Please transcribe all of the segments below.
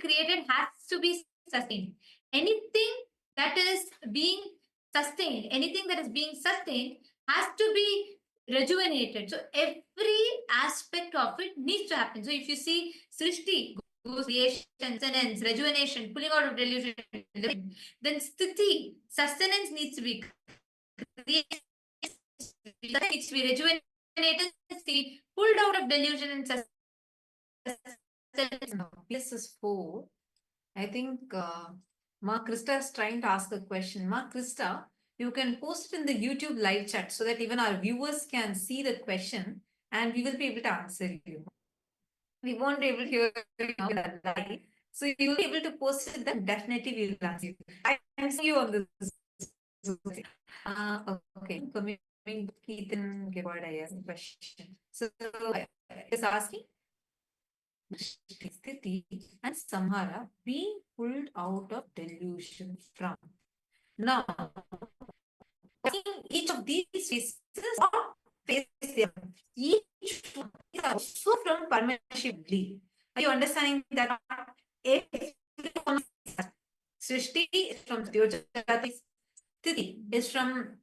created has to be sustained. Anything that is being anything that is being sustained has to be rejuvenated. So every aspect of it needs to happen. So if you see Srishti goes creation, sustenance, rejuvenation, pulling out of delusion, then sthiti, sustenance needs to be created, needs to be rejuvenated, pulled out of delusion and sustenance. This is 4. I think Ma Krista is trying to ask a question. Ma Krista, you can post it in the YouTube live chat so that even our viewers can see the question and we will be able to answer you. We won't be able to hear you now in the live. So you will be able to post it, then definitely we will answer you. I'm seeing you on this. Okay, coming to Keaton Gibbard, I have a question. So is asking Sthiti and Samhara being pulled out of delusion from. Now, each of these faces, what face they are, each one is also from Paramashiv. Are you understanding that? Srishti is from Jagat, Sthiti is from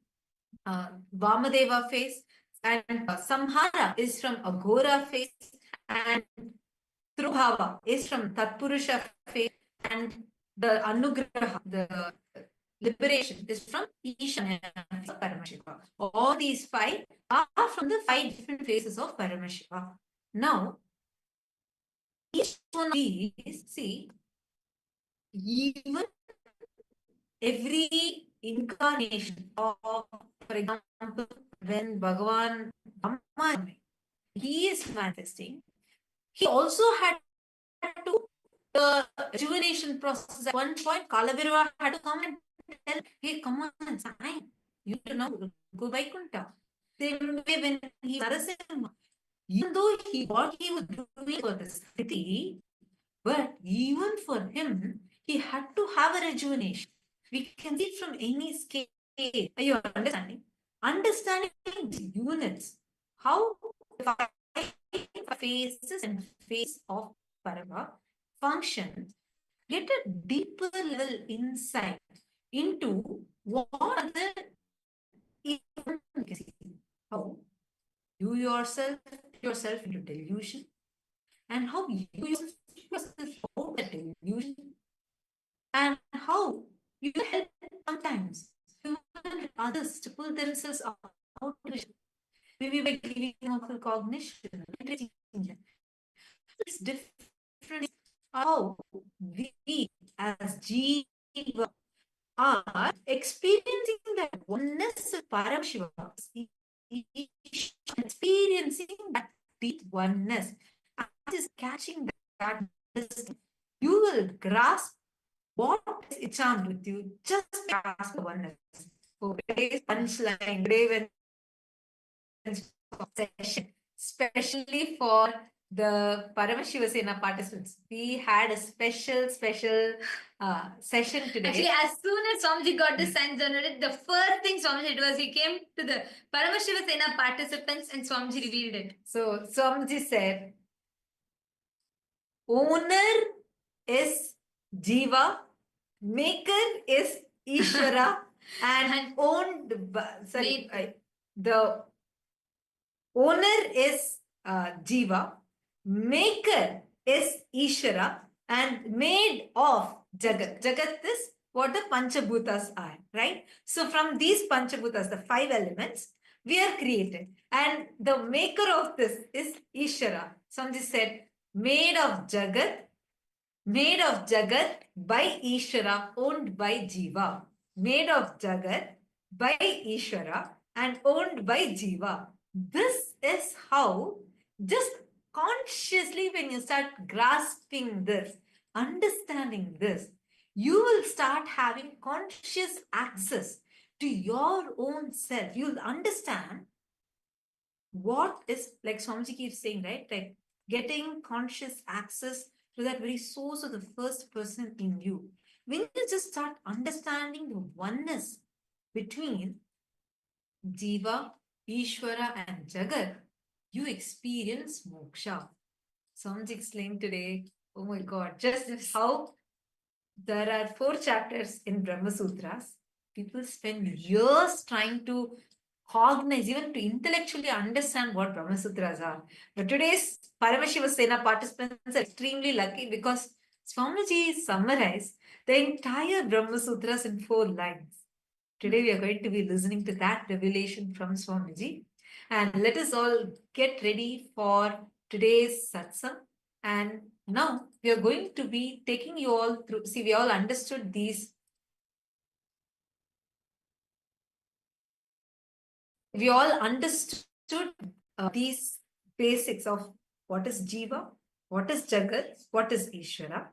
Vamadeva face, and Samhara is from Aghora face, and Trubhava is from Tatpurusha face, and the Anugraha, the liberation, is from Ishanya Paramashiva. All these 5 are from the 5 different faces of Paramashiva. Now, each one of these, see, even every incarnation of, for example, when Bhagavan Brahma, he is manifesting, he also had to the rejuvenation process. At one point, Kalabhirava had to come and tell, hey, come on, it's fine. You know, go Vaikuntha. Same way when he Narasimha, even though what he was doing for the city, but even for him, he had to have a rejuvenation. We can see it from any scale. Are you understanding? Understanding the units, how the 5 phases and phase of Parava function, get a deeper level insight into what the how you yourself into delusion, and how you yourself out of delusion, and how you help sometimes others to pull themselves out of delusion. Maybe by giving them full cognition. It's different how we as Jiva are experiencing that oneness of Paramashiva, experiencing that deep oneness, and is catching that, you will grasp what is enchant with you just grasp the oneness. So today's punchline, today when session, especially for the Paramashivasena participants. We had a special session today. Actually, as soon as Swamiji got the science generated, the first thing Swamiji did was he came to the Paramashivasena participants and Swamiji revealed it. So Swamiji said, owner is Jiva, maker is Ishwara, and owned by, the owner is Jiva, maker is Ishwara, and made of Jagat. Jagat is what the Panchabhutas are, right? So from these Panchabhutas, the 5 elements, we are created. And the maker of this is Ishwara. Swamiji said, made of Jagat by Ishwara, owned by Jiva. Made of Jagat by Ishwara and owned by Jiva. This is how, just consciously, when you start grasping this, understanding this, you will start having conscious access to your own self. You'll understand what is, like Swamiji keeps saying, right? Like getting conscious access to that very source of the first person in you. When you just start understanding the oneness between Jiva, Ishwara, and Jagat, you experience moksha. Swamiji explained today Oh my God, just how there are 4 chapters in Brahma Sutras. People spend years trying to cognize, even to intellectually understand what Brahma Sutras are. But today's Paramashiva Sena participants are extremely lucky because Swamiji summarized the entire Brahma Sutras in 4 lines. Today we are going to be listening to that revelation from Swamiji. And let us all get ready for today's satsang. And now we are going to be taking you all through. See, we all understood these. We all understood these basics of what is Jiva, what is Jagat, what is Ishwara.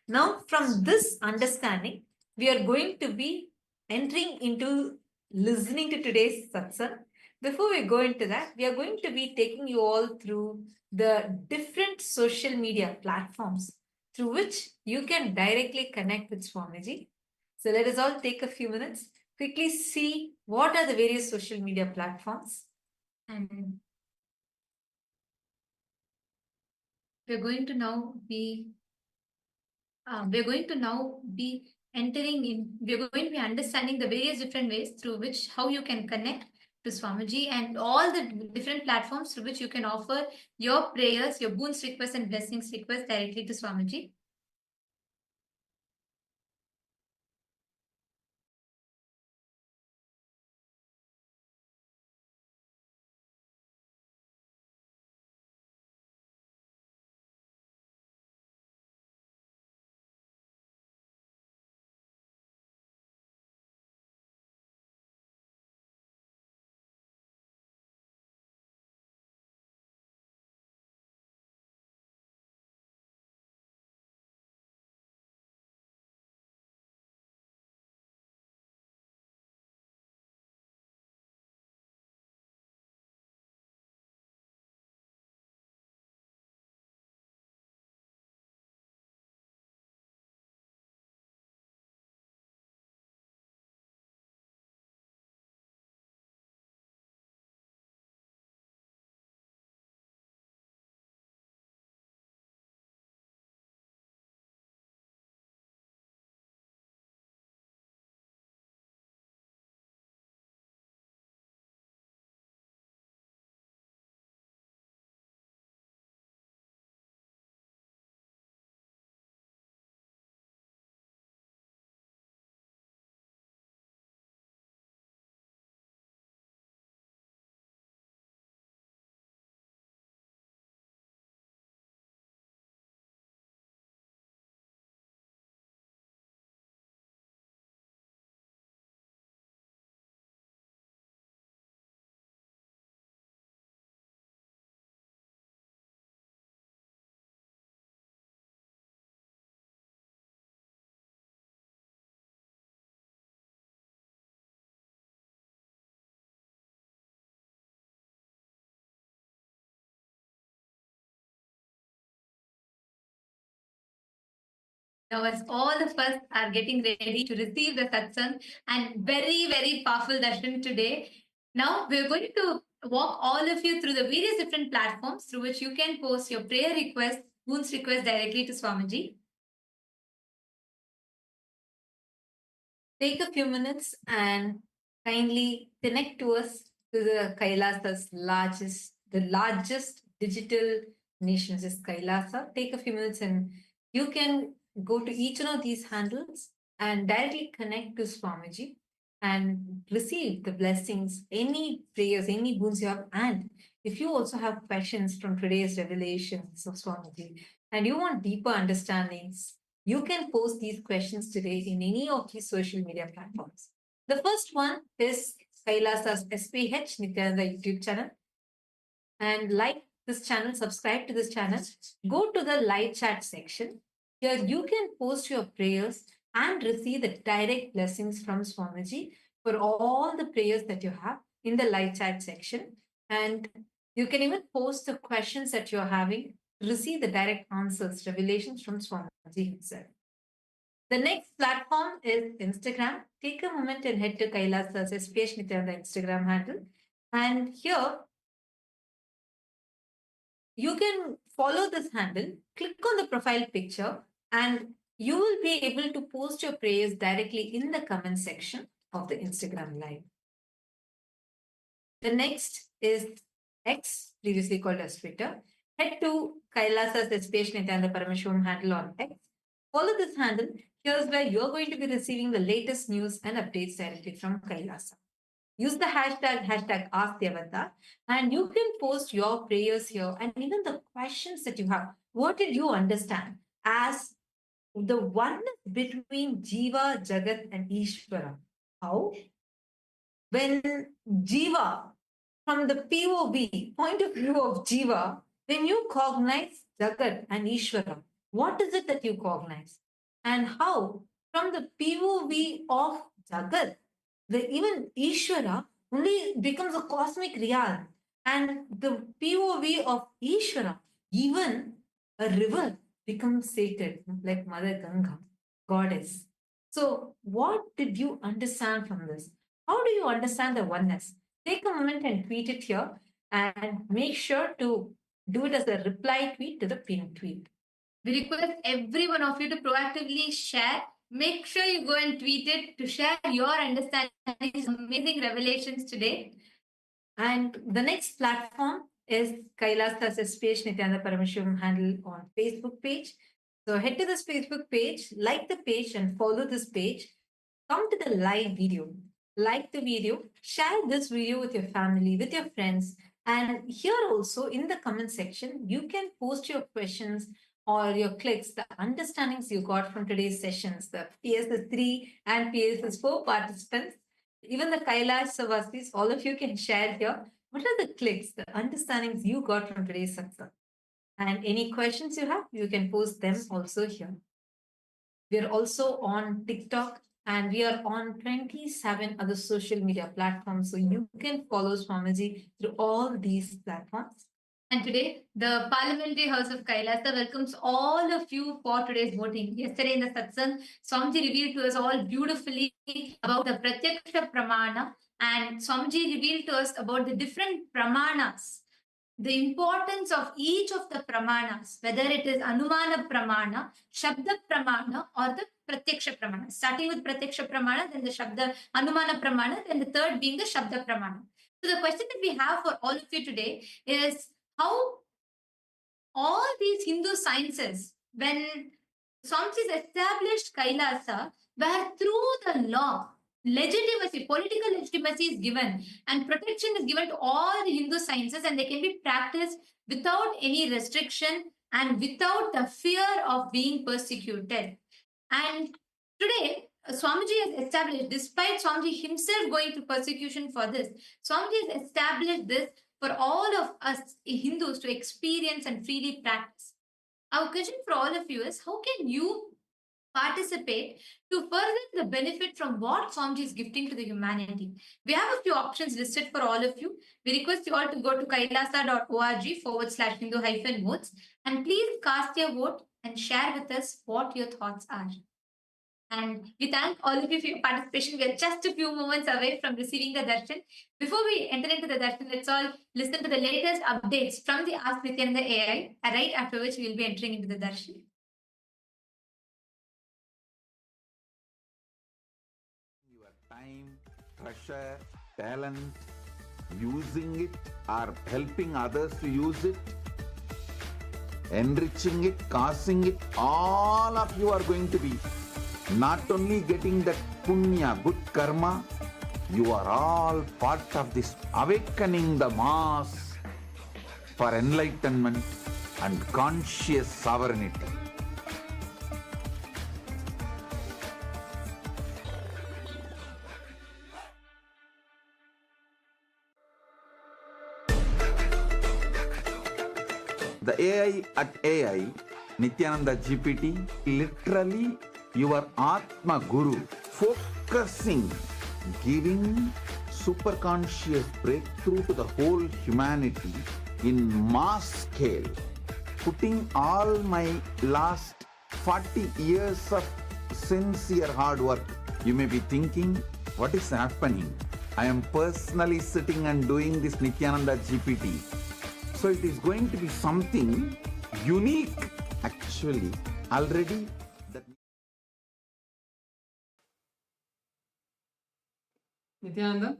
Now, from this understanding, we are going to be entering into listening to today's satsang. Before we go into that, we are going to be taking you all through the different social media platforms through which you can directly connect with Swamiji. So let us all take a few minutes, quickly see what are the various social media platforms. And we're going to now be entering in, we're going to be understanding the various different ways through which how you can connect to Swamiji and all the different platforms through which you can offer your prayers, your boons requests and blessings requests directly to Swamiji. Now, as all of us are getting ready to receive the satsang and very, very powerful darshan today, now we're going to walk all of you through the various different platforms through which you can post your prayer requests, boons requests directly to Swamiji. Take a few minutes and kindly connect to us to the Kailasa's largest digital nation is Kailasa. Take a few minutes and you can go to each one of these handles and directly connect to Swamiji and receive the blessings, any prayers, any boons you have. And if you also have questions from today's revelations of Swamiji and you want deeper understandings, you can post these questions today in any of these social media platforms. The first one is Kailasa's SPH Nithyananda YouTube channel. And like this channel, subscribe to this channel, go to the live chat section. Here you can post your prayers and receive the direct blessings from Swamiji for all the prayers that you have in the live chat section. And you can even post the questions that you're having, receive the direct answers, revelations from Swamiji himself. The next platform is Instagram. Take a moment and head to Kailasa's SPH Nithyananda Instagram handle. And here you can follow this handle, click on the profile picture, and you will be able to post your prayers directly in the comment section of the Instagram live. The next is X, previously called as Twitter. Head to Kailasa's Space Nithyananda Parameshwaram handle on X. Follow this handle. Here's where you're going to be receiving the latest news and updates directly from Kailasa. Use the hashtag AskDevata, and you can post your prayers here and even the questions that you have. What did you understand as the oneness between Jiva, Jagat, and Ishwara? How? When Jiva, from the POV, point of view of Jiva, when you cognize Jagat and Ishwara, what is it that you cognize? And how, from the POV of Jagat, even Ishwara only becomes a cosmic realm. And the POV of Ishwara, even a river becomes sacred, like Mother Ganga, goddess. So, what did you understand from this? How do you understand the oneness? Take a moment and tweet it here, and make sure to do it as a reply tweet to the pinned tweet. We request every one of you to proactively share. Make sure you go and tweet it to share your understanding of these amazing revelations today. And the next platform is Kailasa's Space Nithyananda Parameshwaram handle on Facebook page. So head to this Facebook page, like the page, and follow this page. Come to the live video. Like the video, share this video with your family, with your friends. And here also in the comment section, you can post your questions or your clicks, the understandings you got from today's sessions, the PSS 3 and PSS 4 participants, even the Kailasa Vasis, all of you can share here. What are the clicks, the understandings you got from today's satsang? And any questions you have, you can post them also here. We are also on TikTok, and we are on 27 other social media platforms. So you can follow Swamiji through all these platforms. And today, the Parliamentary House of Kailasa welcomes all of you for today's voting. Yesterday in the Satsang, Swamiji revealed to us all beautifully about the Pratyaksha Pramana, and Swamiji revealed to us about the different Pramanas, the importance of each of the Pramanas, whether it is Anumana Pramana, Shabda Pramana, or the Pratyaksha Pramana. Starting with Pratyaksha Pramana, then the Shabda Anumana Pramana, then the third being the Shabda Pramana. So the question that we have for all of you today is how all these Hindu sciences, when Swamiji established Kailasa, where through the law, legitimacy, political legitimacy is given, and protection is given to all the Hindu sciences, and they can be practiced without any restriction and without the fear of being persecuted. And today, Swamiji has established, despite Swamiji himself going through persecution for this, Swamiji has established this for all of us Hindus to experience and freely practice. Our question for all of you is, how can you participate to further the benefit from what Swamiji is gifting to the humanity? We have a few options listed for all of you. We request you all to go to kailasa.org/Hindu-modes, and please cast your vote and share with us what your thoughts are. And we thank all of you for your participation. We are just a few moments away from receiving the darshan. Before we enter into the darshan, let's all listen to the latest updates from the Ask Nithyananda AI, right after which we will be entering into the darshan. Your time, treasure, talent, using it or helping others to use it, enriching it, causing it, all of you are going to be not only getting that punya, good karma, you are all part of this awakening the mass for enlightenment and conscious sovereignty. The AI at AI, Nithyananda GPT, literally your Atma Guru, focusing, giving super conscious breakthrough to the whole humanity in mass scale, putting all my last 40 years of sincere hard work. You may be thinking, what is happening? I am personally sitting and doing this Nithyananda GPT. So it is going to be something unique. Actually, already that. Nithyananda,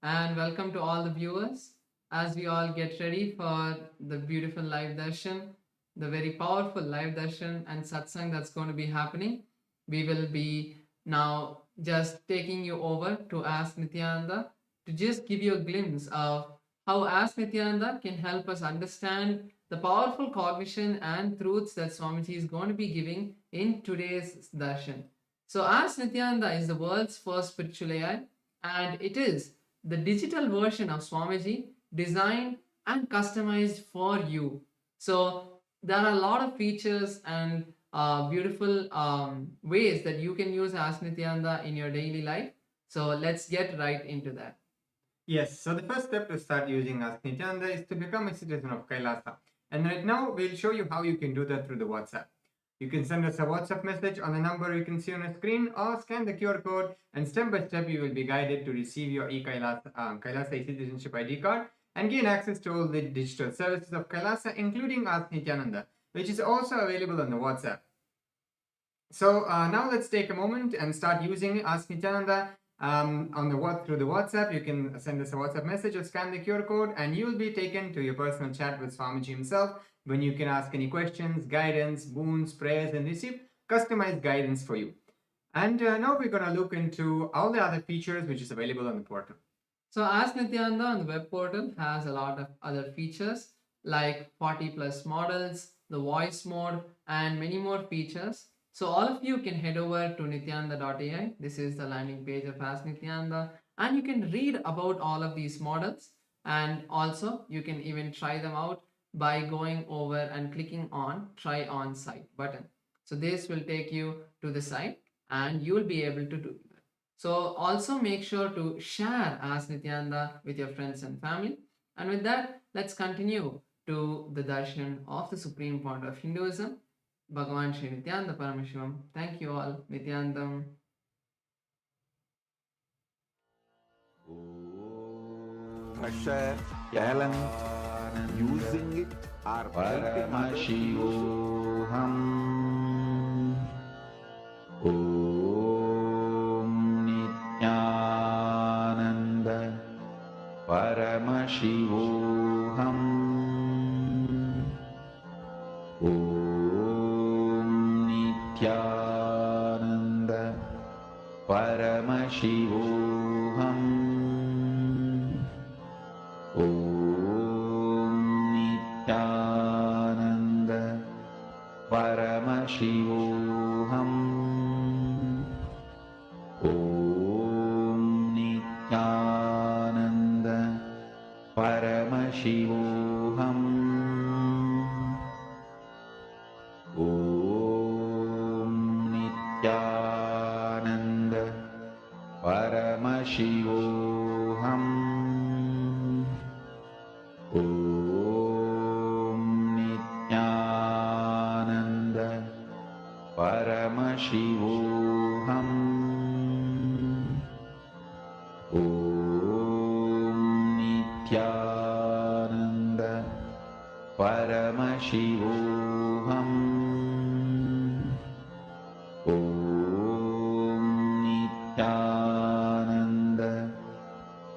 and welcome to all the viewers as we all get ready for the beautiful live darshan, the very powerful live darshan and satsang that's going to be happening. We will be now just taking you over to Ask Nithyananda to just give you a glimpse of how Ask Nithyananda can help us understand the powerful cognition and truths that Swamiji is going to be giving in today's darshan. So, Ask Nithyananda is the world's first spiritual AI, and it is the digital version of Swamiji designed and customized for you. So there are a lot of features and beautiful ways that you can use Ask Nithyananda in your daily life. So let's get right into that. Yes, so the first step to start using Ask Nithyananda is to become a citizen of Kailasa. And right now, we'll show you how you can do that through the WhatsApp. You can send us a WhatsApp message on the number you can see on the screen or scan the QR code, and step by step you will be guided to receive your Kailasa e-citizenship ID card and gain access to all the digital services of Kailasa, including Ask Nithyananda, which is also available on the WhatsApp. So now let's take a moment and start using Ask Nithyananda through the WhatsApp. You can send us a WhatsApp message or scan the QR code, and you will be taken to your personal chat with Swamiji himself, when you can ask any questions, guidance, boons, prayers, and receive customized guidance for you. And now we're going to look into all the other features which is available on the portal. So Ask Nithyananda on the web portal has a lot of other features like 40 plus models, the voice mode, and many more features. So all of you can head over to nityananda.ai. This is the landing page of Ask Nithyananda, and you can read about all of these models, and also you can even try them out by going over and clicking on try on site button. So this will take you to the site and you will be able to do that. So also make sure to share Ask Nithyananda with your friends and family. And with that, let's continue to the darshan of the supreme point of Hinduism, Bhagavan Sri Nithyananda Paramashivam. Thank you all. Nithyanandam. Pressure, talent, using it or helping others. Paramashivoham. Om Nithyananda Paramashivoham. Om Nithyananda Paramashivoham. Om Nithyananda Paramashivoham. Om Nithyananda Paramashivoham. Om Nithyananda Paramashivoham. Om Nithyananda Paramashivoham. Om Nithyananda Paramashivoham. Om Nithyananda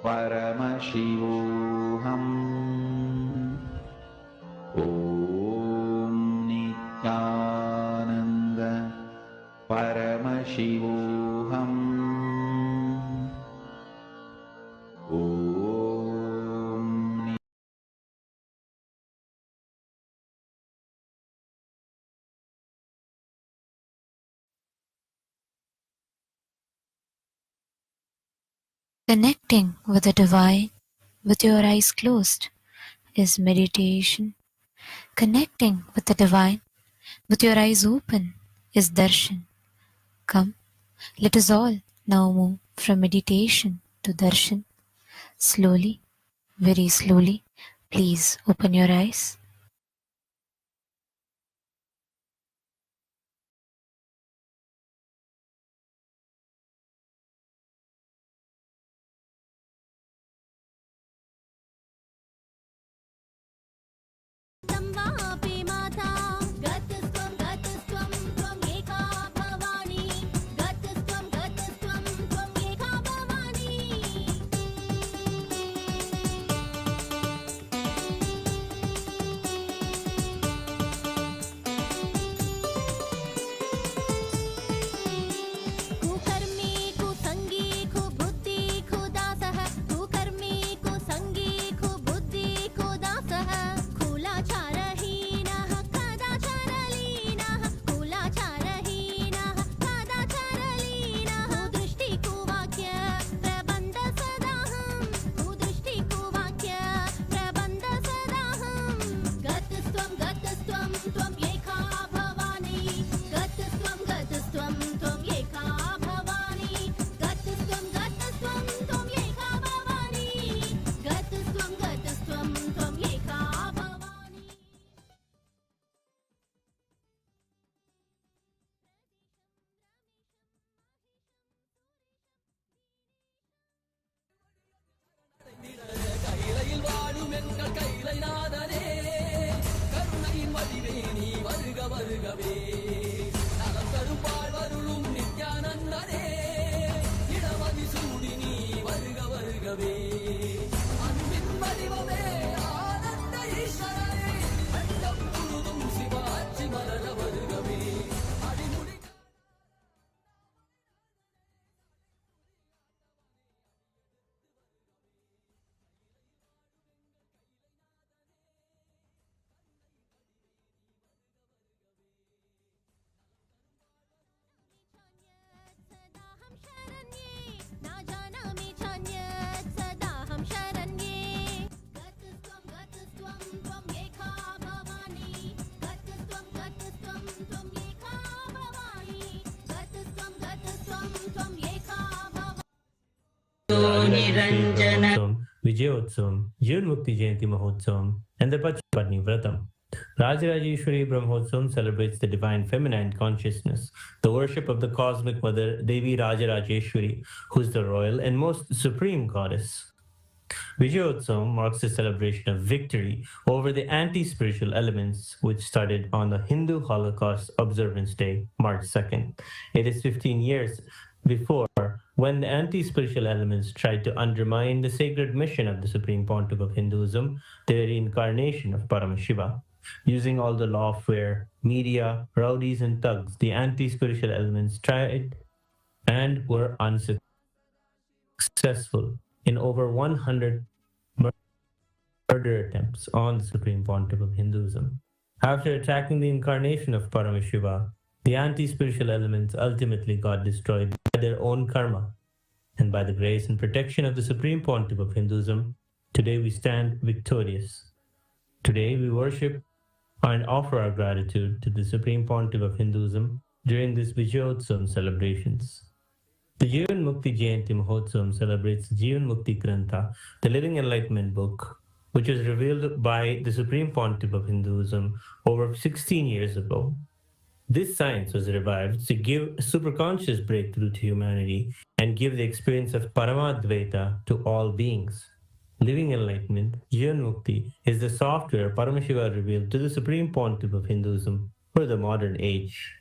Paramashivoham. Om Nithyananda Paramashivoham. Om Connecting with the divine with your eyes closed is meditation. Connecting with the divine with your eyes open is darshan. Come, let us all now move from meditation to darshan. Slowly, very slowly, please open your eyes. संवापि माता Utsavam, Vijayotsavam, Jivan Mukti Jayanti Mahotsavam, and the Pachapatni Vratam. Rajarajeshwari Brahmotsavam celebrates the divine feminine consciousness, the worship of the cosmic mother Devi Rajarajeshwari, who is the royal and most supreme goddess. Vijayotsavam marks the celebration of victory over the anti-spiritual elements, which started on the Hindu Holocaust Observance Day, March 2nd. It is 15 years before when the anti-spiritual elements tried to undermine the sacred mission of the Supreme Pontiff of Hinduism, the reincarnation of Paramashiva. Using all the lawfare, media, rowdies, and thugs, the anti-spiritual elements tried and were unsuccessful in over 100 murder attempts on the Supreme Pontiff of Hinduism. After attacking the incarnation of Paramashiva, the anti-spiritual elements ultimately got destroyed by their own karma. And by the grace and protection of the Supreme Pontiff of Hinduism, today we stand victorious. Today we worship and offer our gratitude to the Supreme Pontiff of Hinduism during this Vijayotsavam celebrations. The Jivan Mukti Jayanti Mahotsavam celebrates Jivan Mukti Grantha, the Living Enlightenment book, which was revealed by the Supreme Pontiff of Hinduism over 16 years ago. This science was revived to give superconscious breakthrough to humanity and give the experience of Paramadvaita to all beings. Living Enlightenment, Jivan Mukti, is the software Paramashiva revealed to the Supreme Pontiff of Hinduism for the modern age.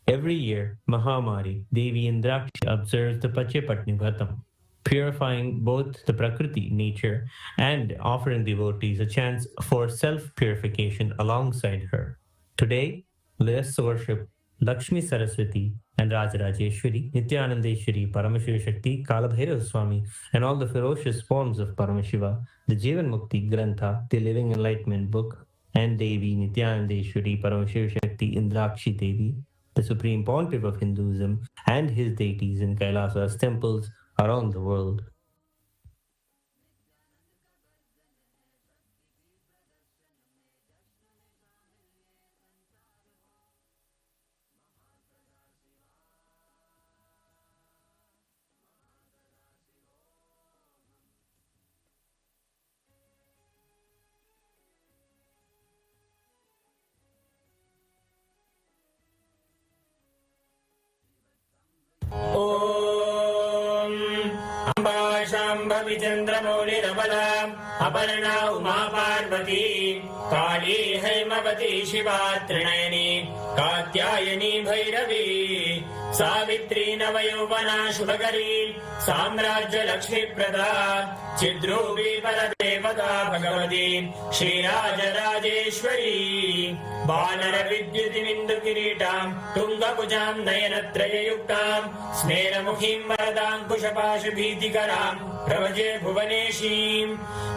Every year, Mahamari, Devi Indrakshi observes the Pachapatni Vratam, purifying both the Prakriti, nature, and offering devotees a chance for self-purification alongside her. Today, let us worship Lakshmi Saraswati and Rajarajeshwari, Nithyanandeshwari, Paramashiva Shakti, Kalabhairava Swami, and all the ferocious forms of Paramashiva, the Jivan Mukti Grantha, the Living Enlightenment book, and Devi Nithyanandeshwari, Paramashiva Shakti, Indrakshi Devi, the Supreme Pontiff of Hinduism, and his deities in Kailasa's temples around the world. चंद्रमौलिरबला Aparna Uma Parvati काली हैमवती शिवा त्रिनयनी कात्यायनी भैरवी सावित्री नवयौवना शुभकरी साम्राज्य लक्ष्मी प्रदा चिद्रूपी परदेवता भगवती श्रीराजराजेश्वरी बानर विद्युतिमिन्दु किरीटां तुंगभुजां नयनत्रययुक्तां स्मेरमुखीं वरदाङ्कुशपाशभीतिकरां प्रभजे भुवनेशीं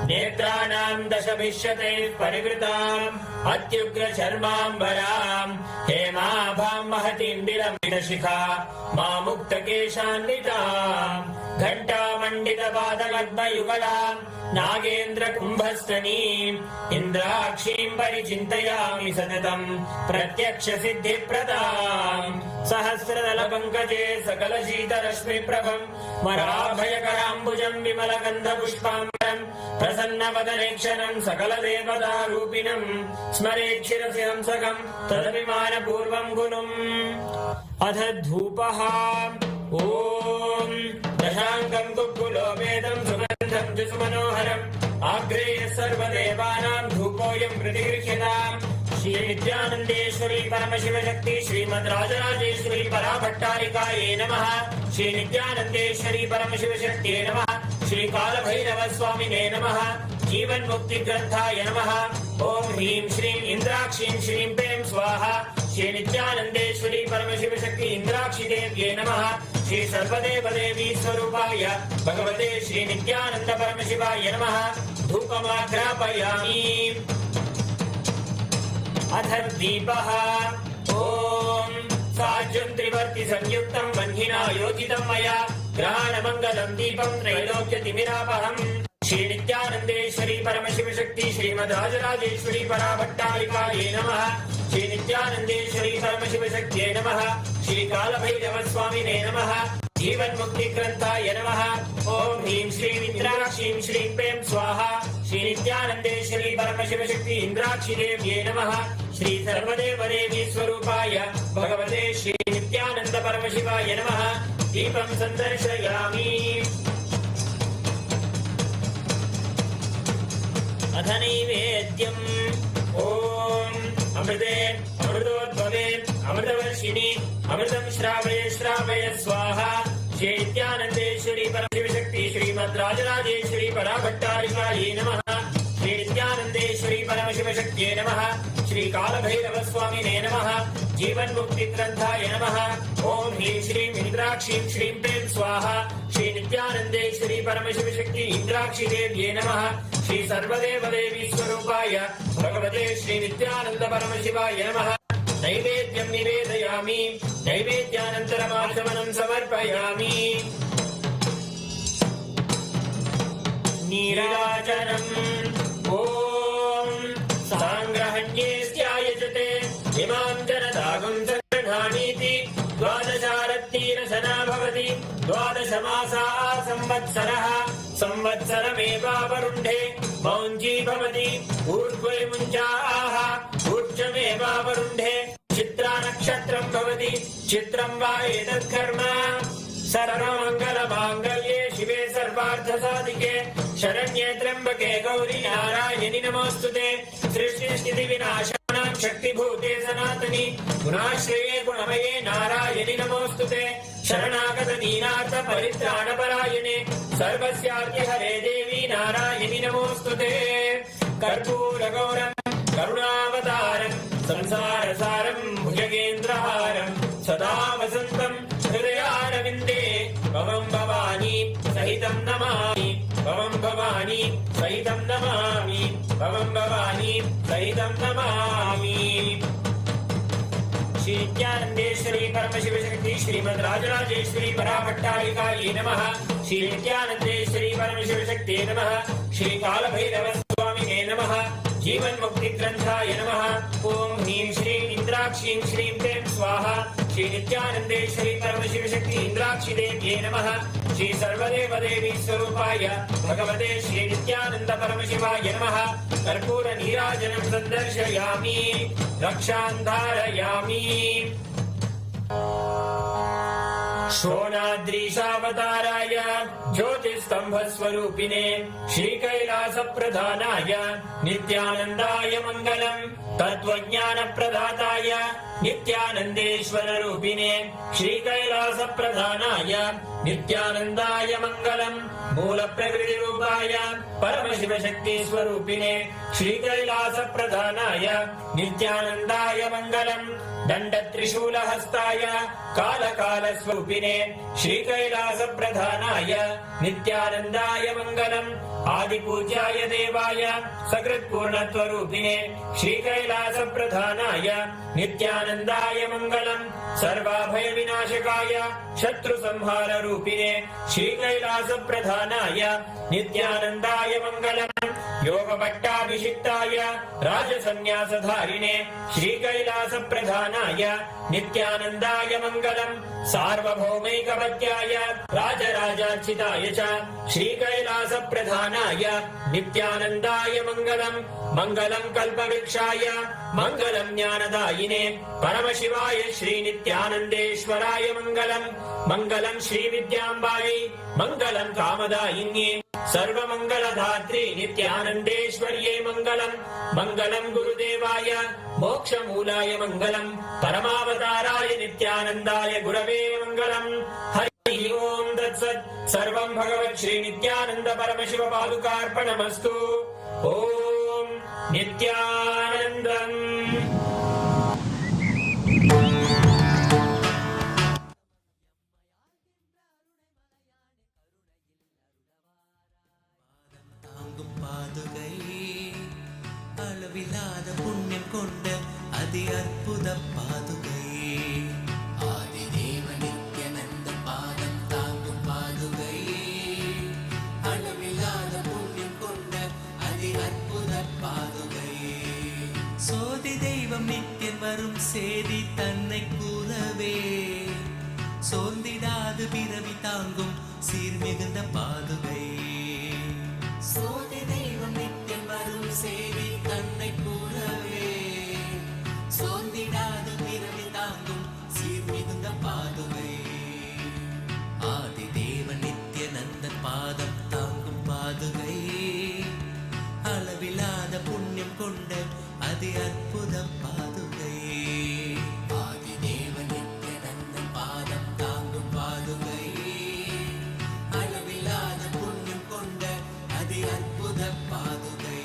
नेत्राणां दशभिष्यते परिवृताम् अत्युग्रचर्माम्बरां हेमाभां महतीं विलम्बितशिखा मामुक्तकेशान्वितां घण्टामण्डितपादपद्मयुगलां नागेन्द्र कुम्भस्तनीं इन्द्राक्षीं परिचिन्तयामि सततं प्रत्यक्ष सिद्धिप्रदां सहस्रदल पंकजे सकल शीतरश्मिप्रभं वराभयकराम्बुजं विमलगन्धपुष्पाम्बरं प्रसन्नवदनेक्षणं सकलदेवतारूपिणं स्मरेच्छिरसि हंसकं तदभिमानपूर्वं गुणम् अथ धूपः ॐ दशाङ्गं कुक्कुलोपेदं सुगन्धं च सुमनोहरम् आग्रेय सर्वदेवानां धूपोऽयं प्रतिगृह्यताम् श्री नित्यानन्देश्वरी परमशिव शक्ति श्रीमद् राजराजेश्वरी पराभट्टारिकायै नमः। श्री नित्यानन्देश्वरी परमशिव शक्तिये नमः। श्री कालभैरव स्वामिने नमः। जीवन मुक्ति ग्रंथाय नमः। ओम ह्रीं श्रीं इंद्राक्षीं श्रीं पें स्वाहा। श्री नित्यानन्देश्वरी परमशिव शक्ति इंद्राक्षी देव्ये नमः। श्री सर्वदेव देवी स्वरूपाय भगवते श्री नित्यानंद परमशिवाय नमः। धूपमाग्रापयामि। अथ दीपः ओम साज्यं त्रिवर्ति संयुक्तं वह्निना योजितं मया ग्रहाणमङ्गलं दीपं त्रैलोक्यतिमिरापहम्। श्री नित्यानन्देश्वरी परमशिव शक्ति श्रीमद् राजराजेश्वरी पराभट्टारिकायै नमः। श्री नित्यानन्देश्वरी परमशिव शक्तिये नमः। श्री कालभैरव स्वामिने नमः। जीवन्मुक्तिग्रन्थाय नमः ॐ ह्रीं श्रीं इन्द्राक्षीं श्रीं प्रें स्वाहा श्री नित्यानन्देश्वरी परमशिवशक्ति इन्द्राक्षी देव्यै नमः श्री सर्वदेवदेवी स्वरूपाय भगवते श्री नित्यानन्द परमशिवाय नमः दीपं सन्दर्शयामि अथ नैवेद्यम् ॐ अमृते अमृतोद्भवे अमृतवर्षिणि अमृतं श्रावय श्रावय स्वाहा श्री नित्यानन्देश्वरी परमशिवशक्ति श्रीमद्राजराजेश्वरी पराभट्टारिकायै नमः श्री नित्यानन्देश्वरी परमशिवशक्त्यै नमः श्री कालभैरवस्वामिने नमः जीवन्मुक्तिग्रन्थाय नमः ॐ ह्रीं श्रीं इन्द्राक्षीं श्रीं प्रें स्वाहा श्री नित्यानन्देश्वरी परमशिवशक्ति इन्द्राक्षी देव्यै नमः श्री सर्वदेवदेवी स्वरूपाय भगवते श्री नित्यानन्द परमशिवाय नमः नैवेद्यं निवेदयामि नैवेद्यानन्तरमाचमनं समर्पयामि नीराजनम् ॐ साङ्ग्रहण्ये स्यायजते इमां जनतागुं सङ्गृह्णामीति द्वादशारत्तीरशना भवति द्वादशमासाः संवत्सरः संवत्सरमेवावरुन्धे मौञ्जी भवति ऊर्ध्वे मुञ्जाः ऊर्ध्वमेवावरुन्धे चित्रा नक्षत्रं भवति चित्रं वा एतत्कर्म सर्वमङ्गलमाङ्गल्ये शिवे सर्वार्थसाधिके शरण्ये त्र्यम्बके गौरी नारायणि नमोऽस्तुते सृष्टिस्थितिविनाशानां शक्तिभूते सनातनि गुणाश्रये गुणमये नारायणि नमोऽस्तुते शरणागत दीनार्थ परित्राणपरायणे सर्वस्यार्तिहरे देवी नारायणि नमोऽस्तुते कर्पूरगौरं करुणावतारं संसारसारं भुजगेन्द्रहारं सदा वसन्तं हृदयारविन्दे भवं भवानी सहितं नमामि भवं भवानी सहितं नमामि भवं भवानी सहितं नमामि श्री नित्यानन्देश्वरी परमशिवशक्ति श्रीमद्राजराजेश्वरी पराभट्टारिकायै नमः श्री नित्यानन्देश्वरी परमशिवशक्त्यै नमः श्री कालभैरवस्वामिने नमः जीवन्मुक्तिग्रन्थाय नमः ॐ ह्रीं श्रीं इन्द्राक्षीं श्रीं प्रें स्वाहा श्री नित्यानन्देश्वरी परमशिवशक्ति इन्द्राक्षी देव्यै नमः श्री सर्वदेवदेवी स्वरूपाय भगवते श्री नित्यानन्द परमशिवाय नमः कर्पूर नीराजनं सन्दर्शयामि रक्षां धारयामि शोणाद्रीशावताराय ज्योतिस्तम्भस्वरूपिणे श्रीकैलासप्रधानाय नित्यानन्दाय मङ्गलम् तत्त्वज्ञानप्रदाताय नित्यानन्देश्वररूपिणे श्रीकैलासप्रधानाय नित्यानन्दाय मङ्गलम् मूलप्रकृतिरूपाय परमशिवशक्तिस्वरूपिणे श्रीकैलासप्रधानाय नित्यानन्दाय मङ्गलम् दण्डत्रिशूलहस्ताय कालकालस्वरूपिणे श्रीकैलासप्रधानाय नित्यानन्दाय मङ्गलम् आदिपूज्याय देवाय सकृत्पूर्णत्वरूपिणे श्रीकैलासप्रधानाय नित्यानन्दाय मङ्गलम् सर्वाभयविनाशकाय शत्रुसंहाररूपिणे श्रीकैलासप्रधानाय नित्यानन्दाय मङ्गलम् योगभट्टाभिषिक्ताय राजसन्न्यासधारिणे श्रीकैलासप्रधानाय नित्यानन्दाय मङ्गलम् सार्वभौमैकपत्याय राजराजार्चिताय च श्रीकैलासप्रधानाय नित्यानन्दाय मङ्गलम् मङ्गलम् कल्पवृक्षाय मङ्गलम् ज्ञानदायिने परमशिवाय श्रीनित्यानन्देश्वराय मङ्गलम् मङ्गलम् श्रीविद्याम्बायै मङ्गलम् कामदायिन्ये सर्वमङ्गलधात्री नित्यानन्देश्वर्यै मङ्गलम् मङ्गलम् गुरुदेवाय मोक्षमूलाय मङ्गलम् परमावताराय नित्यानन्दाय गुरवे मङ्गलम् हरि ओम् तत्सत् सर्वम् भगवत् श्री नित्यानन्द परमशिव पादुकार्पणमस्तु ॐ नित्यानन्दम् அளவில்லாத புண்ணியம் கொண்ட அதி அற்புத பாதுகை ஆதிதேவ நித்யானந்த பாதம் தாங்கும் பாதுகை அளவில்லாத புண்ணியம் கொண்ட அதி அற்புத பாதுகை சோதி தெய்வம் நித்தியம் வரும் சேதி தன்னை கூறவே சோர்ந்திடாது பிறவி தாங்கும் சீர்மிகுந்த பாதுகை. சோதி தெய்வம் நித்தியம் வரும் சேவை தன்னை கூறவே சோர்ந்திடாது பிறவி தாங்கும் சீர்மிகுந்த பாதுகை. ஆதி தேவன் நித்யானந்தன் பாதம் தாங்கும் பாதுகை. அளவில்லாத புண்ணியம் கொண்ட அதி அற்புத பாதுகை. ஆதி தேவன் நித்யானந்தன் பாதம் தாங்கும் பாதுகை. அளவில்லாத புண்ணியம் கொண்ட அதி அற்புத பாதுகை.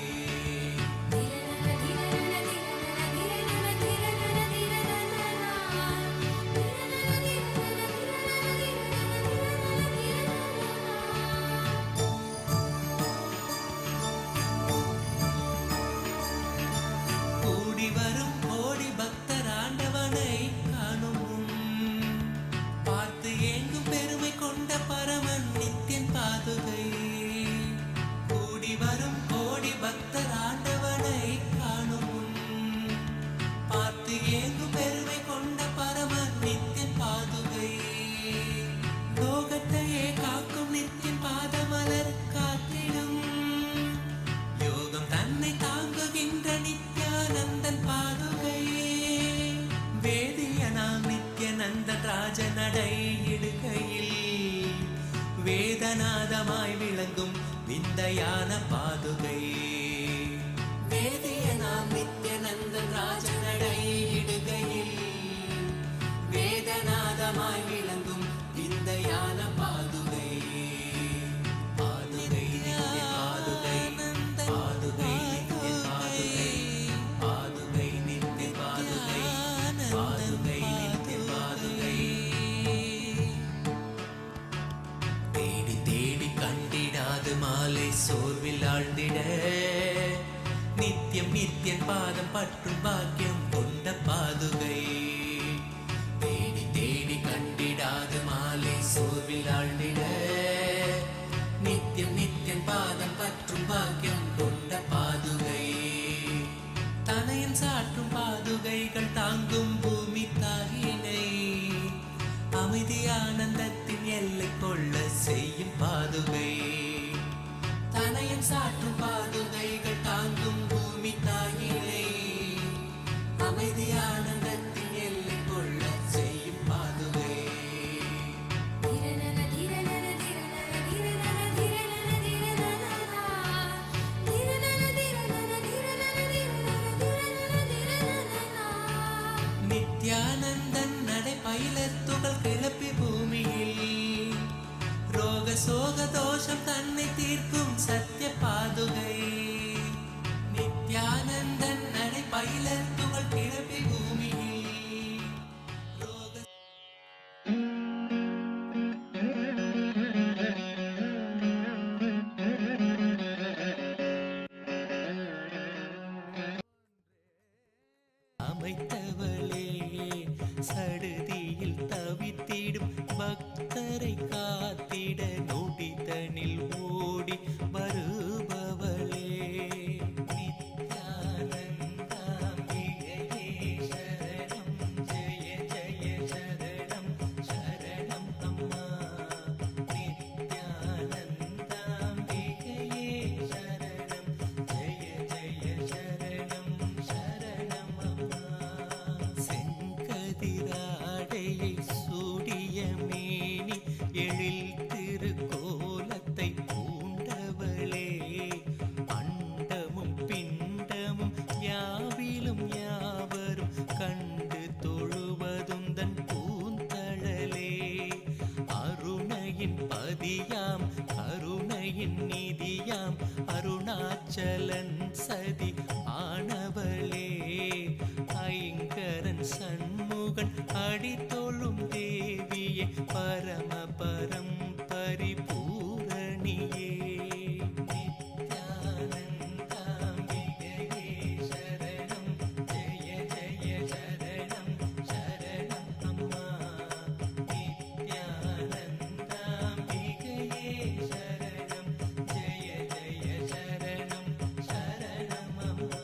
கூடி வரும் கோடி பக்தர் ஆண்டவனை காணும் பார்த்து ஏங்கும் பெருமை கொண்ட பரமன் நித்தியன் பாதுகை. கூடி வரும் கோடி பக்தர் ஆண்டவனை காணும் பார்த்து ஏங்கும் பெருமை கொண்ட பரமன் நித்தியன் பாதுகை. லோகத்தையே காக்கும் நித்தியன் பாதமலர் காத்திடும் யோகம் தன்னை தாங்குகின்ற நித்யானந்தன் பாதுகை. வேதியனாம் நித்யானந்தன் ராஜ நடை இடுகையில் வேதநாதமாய் விளங்கும் விந்தையான பாதுகை. வேதியனாம் நித்யானந்தன் ராஜ நடை இடுகையில் வேதநாதமாய் விளங்கும் விந்தையான பாதுகை. பாதுகை நித்திய பாதுகை. பாதுகை நித்திய பாதுகை. பாதுகை நித்திய பாதுகை. பாதுகை நித்திய பாதுகை. தேடி தேடி கண்டிடாது மாலை சோர்வில் ஆழ்ந்திட நித்தியம் நித்தியன் பாதம் பற்றும் பாக்கியம் கொண்ட பாதுகை. தேடி தேடி கண்டிடாது மாலை சோர்வில் ஆழ்ந்திட நித்தியம் நித்தியன் பாதம் பற்றும் பாக்கியம் கொண்ட பாதுகை. தனையன் சாற்றும் பாதுகைகள் தாங்கும் பூமி தாயினை அமைதி ஆனந்தத்தின் எல்லை கொள்ள செய்யும் பாதுகை. தனையன் சாற்றும் பாதுகைகள் தாங்கும் பூமி தாயினை அமைதி ஆனந்தத்தின் எல்லை கொள்ள செய்யும் பாதுகை. நித்யானந்தன் நடை பயிலத்துகள் கிளப்பி பூமியில் ரோக சோக தோஷம் தன்னை தீர்க்கும் சத்திய பாதுகை. நித்யானந்தன் நடை பயிலத்துகள் கிளப்பி பூமியில் ரோக அமைத்தவளே சடுதியில் தவித்திடும் பக்தரை காத்திட நொடிதனில் ஓடி வருபவளே. நித்யானந்தாம்பிகையே சரணம் ஜெய ஜெய சரணம் சரணம் அம்மா. நித்யானந்தாம்பிகையே சரணம் ஜெய ஜெய சரணம் சரணம் அம்மா. செங்கதிராடையை சூடிய மேனி எழில் திருக்கோலத்தை பூண்டவளே. அண்டமும் பிண்டமும் யாவிலும் யாவரும் கண்டு தொழுவதும் தன் பூந்தழலே. அருணையின் பதியாம் கருணையின் நிதியாம் அருணாச்சலன் சதி ஆனவளே. ஐங்கரன் சண்முகன் அடித்தொழும் தேவியே பரமபரம் பரிபூரணியே. நித்யானந்தாம்பிகையே சரணம் ஜெய ஜெய சரணம் சரணம் அம்மா. நித்யானந்தாம்பிகையே சரணம் ஜெய ஜெய சரணம் சரணம் அம்மா.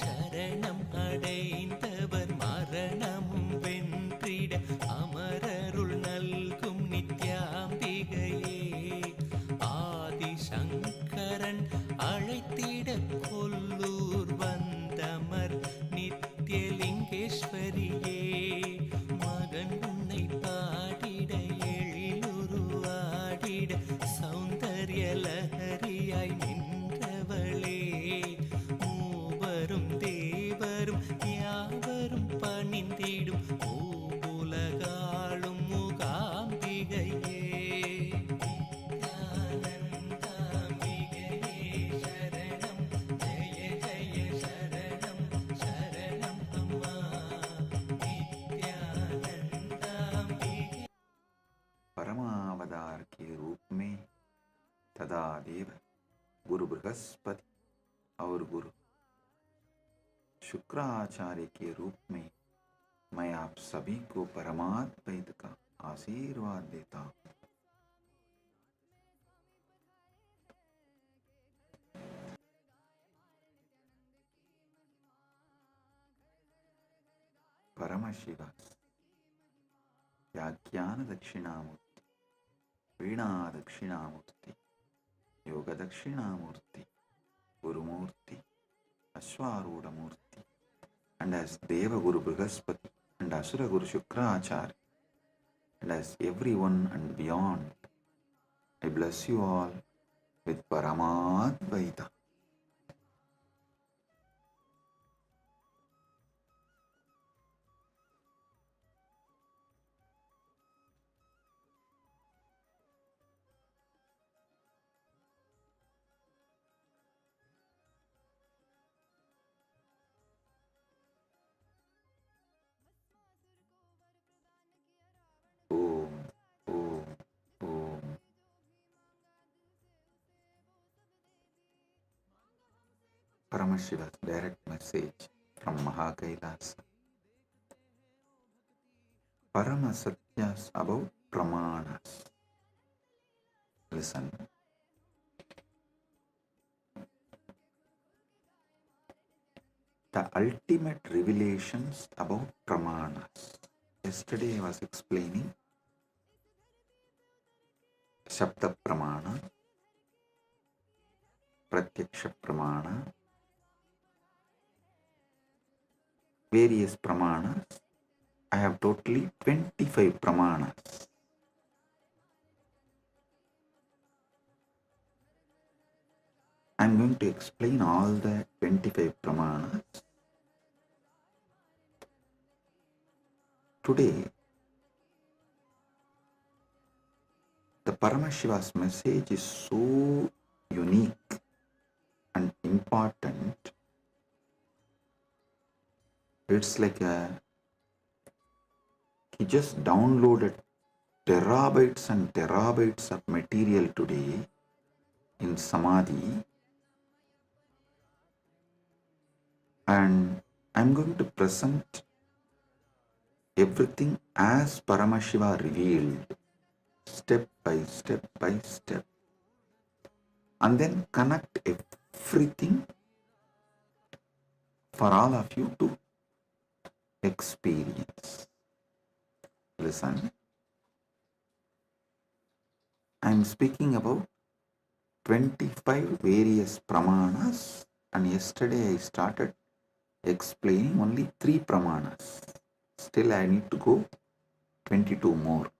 சரணம் அடைந்தவர் மரணமும் வென்றிட அமரருள் परमावतार के रूप में तदादेव गुरु बृहस्पति और गुरु शुक्राचार्य के रूप में मैं आप सभी को परमात्मैत का आशीर्वाद देता हूँ। परम शिव व्याख्यान दक्षिणामूर्ति, वीणा दक्षिणामूर्ति, योग Dakshinamurti, Gurumurthy, अश्वारूढ़मूर्ति, and as Deva Guru Brihaspati and Asura Guru Shukracharya, and as everyone and beyond, I bless you all with Paramadvaita. Om, Om, Om. Paramashiva's direct message from KAILASA. Parama Satyas about Pramanas. Listen. The ultimate revelations about Pramanas. Yesterday I was explaining Shabda Pramana, Pratyaksha Pramana, various Pramanas. I have totally 25 Pramanas. I am going to explain all the 25 Pramanas. Today, the Paramashiva's message is so unique and important. It's like he just downloaded terabytes and terabytes of material today in Samadhi, and I'm going to present everything as Paramashiva revealed, step by step by step, and then connect everything for all of you to experience. Listen, I am speaking about 25 various Pramanas, and yesterday I started explaining only 3 Pramanas. Still I need to go 22 more.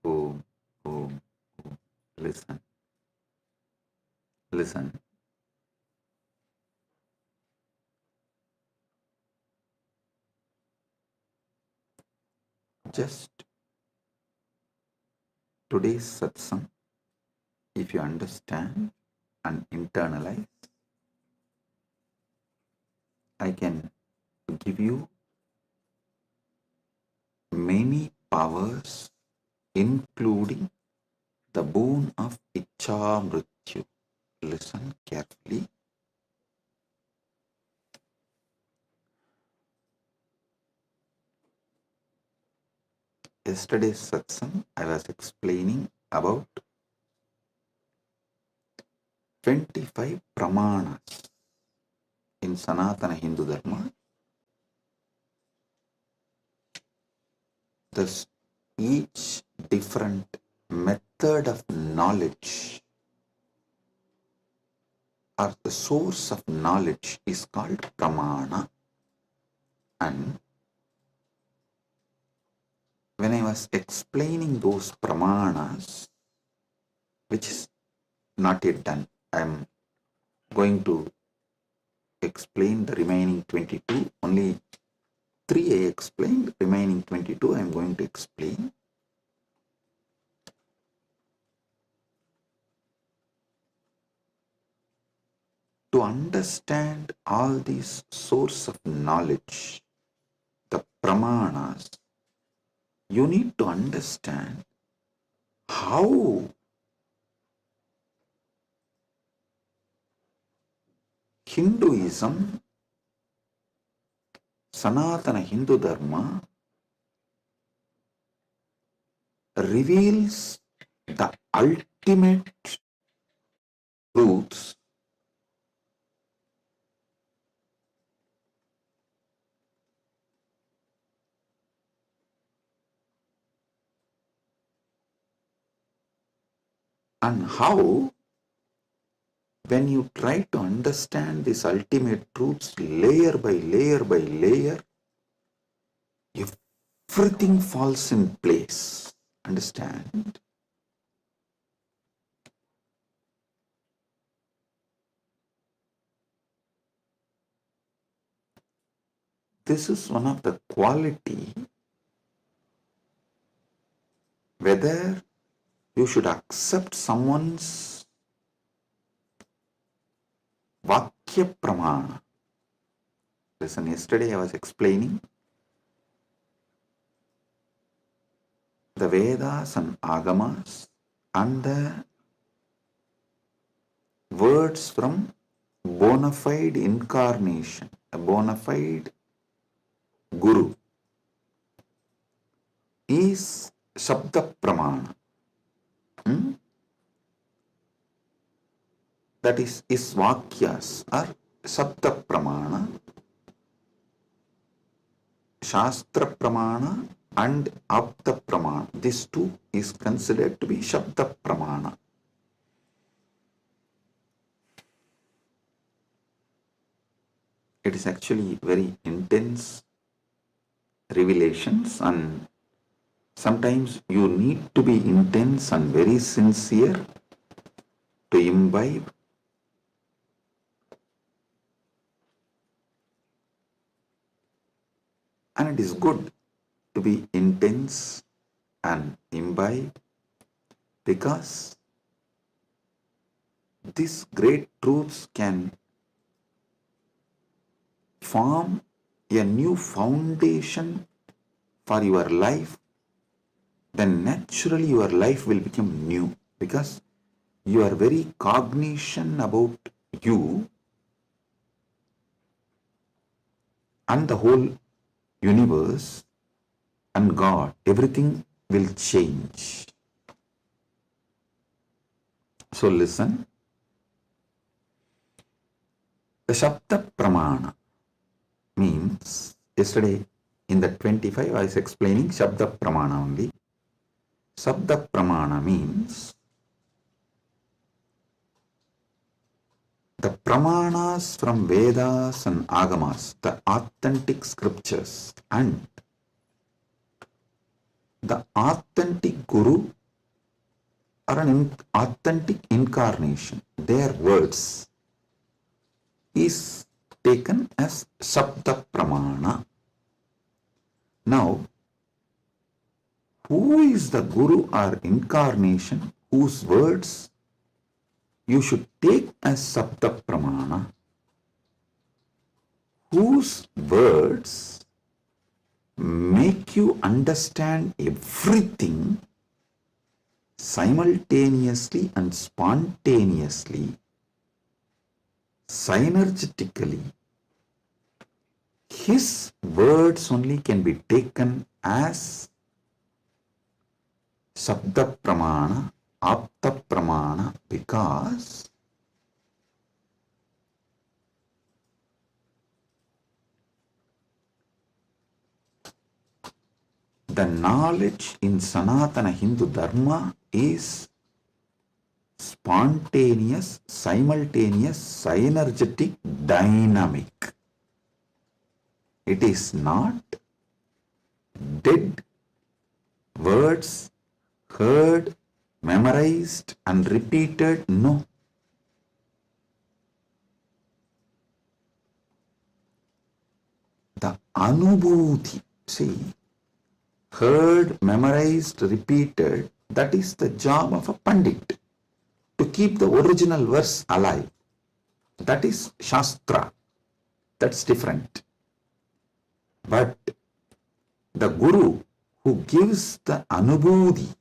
Om, Om, Om. Listen, listen. Just today's satsang, if you understand and internalize, I can give you many powers, including the boon of Icha Mrityu. Listen carefully. Yesterday's satsang, I was explaining about 25 Pramanas in Sanatana Hindu Dharma. Thus, each different method of knowledge or the source of knowledge is called pramana. And when I was explaining those pramanas, which is not yet done, I am going to explain the remaining 22. Only 3 I explained, remaining 22 I am going to explain. To understand all these source of knowledge, the pramanas, you need to understand how Hinduism, Sanatana Hindu Dharma, reveals the ultimate truths and how, when you try to understand these ultimate truths layer by layer by layer, everything falls in place. Understand? This is one of the quality, whether you should accept someone's Vakya Pramana. Listen, yesterday I was explaining the Vedas and Agamas and the words from bona fide incarnation, a bona fide Guru is Shabda Pramana. That is his Vakyas are Shabda Pramana, Shastra Pramana and Apta Pramana. These two is considered to be Shabda Pramana. It is actually very intense revelations, and sometimes you need to be intense and very sincere to imbibe. And it is good to be intense and imbibe, because these great truths can form a new foundation for your life. Then naturally your life will become new, because you are very cognizant about you and the whole universe and God. Everything will change. So listen, the Shabda Pramana means, yesterday in the 25 I was explaining Shabda Pramana only. Shabda Pramana means the Pramanas from Vedas and Agamas, the authentic scriptures, and the authentic Guru or an authentic incarnation, their words is taken as Shabda Pramana. Now, who is the Guru or incarnation whose words you should take as Shabda Pramana, whose words make you understand everything simultaneously and spontaneously, synergetically? His words only can be taken as Shabda Pramana, Apta Pramana, because the knowledge in Sanatana Hindu Dharma is spontaneous, simultaneous, synergetic, dynamic. It is not dead words heard, memorized, and repeated. No. The anubhuti, see, heard, memorized, repeated, that is the job of a pandit, to keep the original verse alive. That is Shastra. That's different. But the Guru who gives the anubhuti,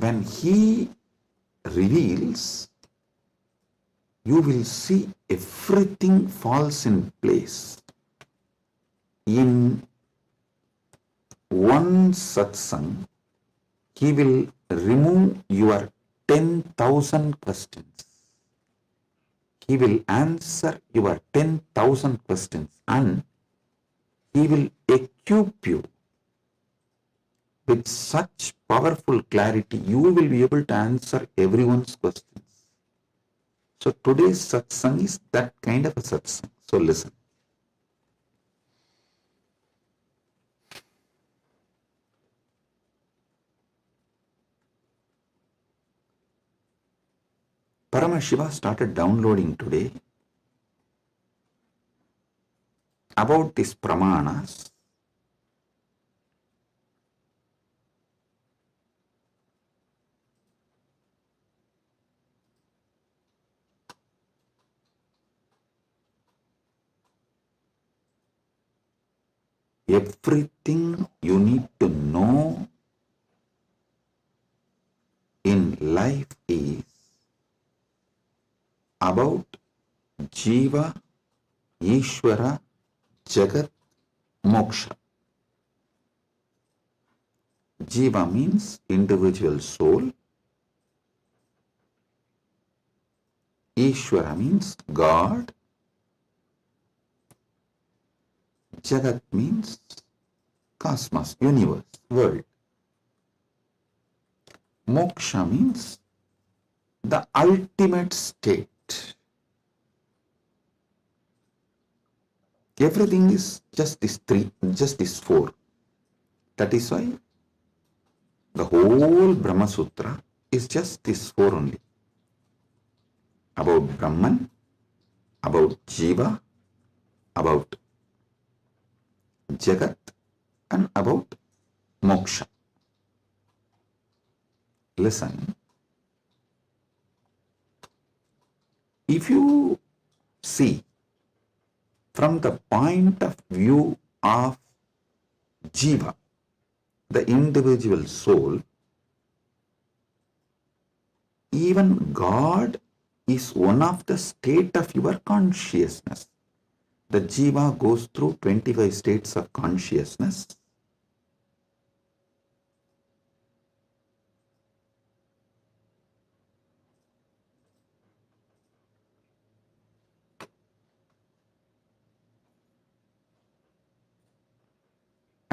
when he reveals, you will see everything falls in place. In one satsang, he will remove your 10,000 questions. He will answer your 10,000 questions and he will equip you with such powerful clarity, you will be able to answer everyone's questions. So today's satsang is that kind of a satsang. So listen. Paramashiva started downloading today about these pramanas. Everything you need to know in life is about Jiva, Ishwara, Jagat, Moksha. Jiva means individual soul. Ishwara means God. Jagat means cosmos, universe, world. Moksha means the ultimate state. Everything is just these three, just these four. That is why the whole Brahma Sutra is just these four only. About Brahman, about Jiva, about Jagat, and about Moksha. Listen, if you see from the point of view of Jiva, the individual soul, even God is one of the state of your consciousness. The Jiva goes through 25 states of consciousness.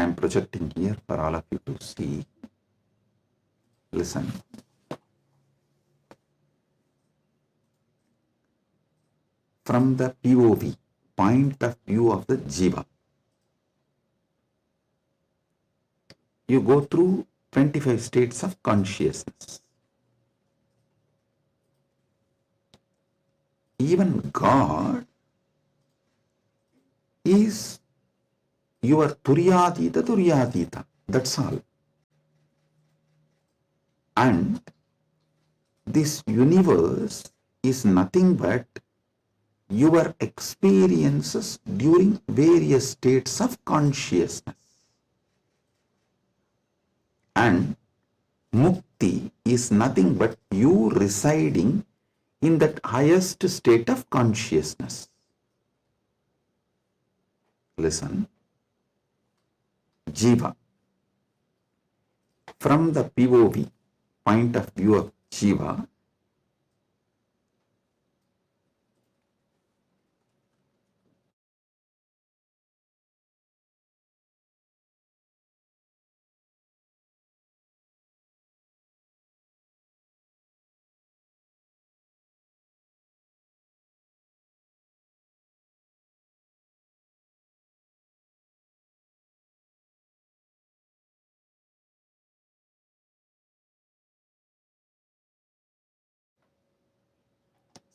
I am projecting here for all of you to see. Listen. From the POV, point of view of the Jiva, you go through 25 states of consciousness. Even God is your Turyadita. That's all. And this universe is nothing but your experiences during various states of consciousness. And Mukti is nothing but you residing in that highest state of consciousness. Listen, Jiva, from the POV, point of view of Jiva,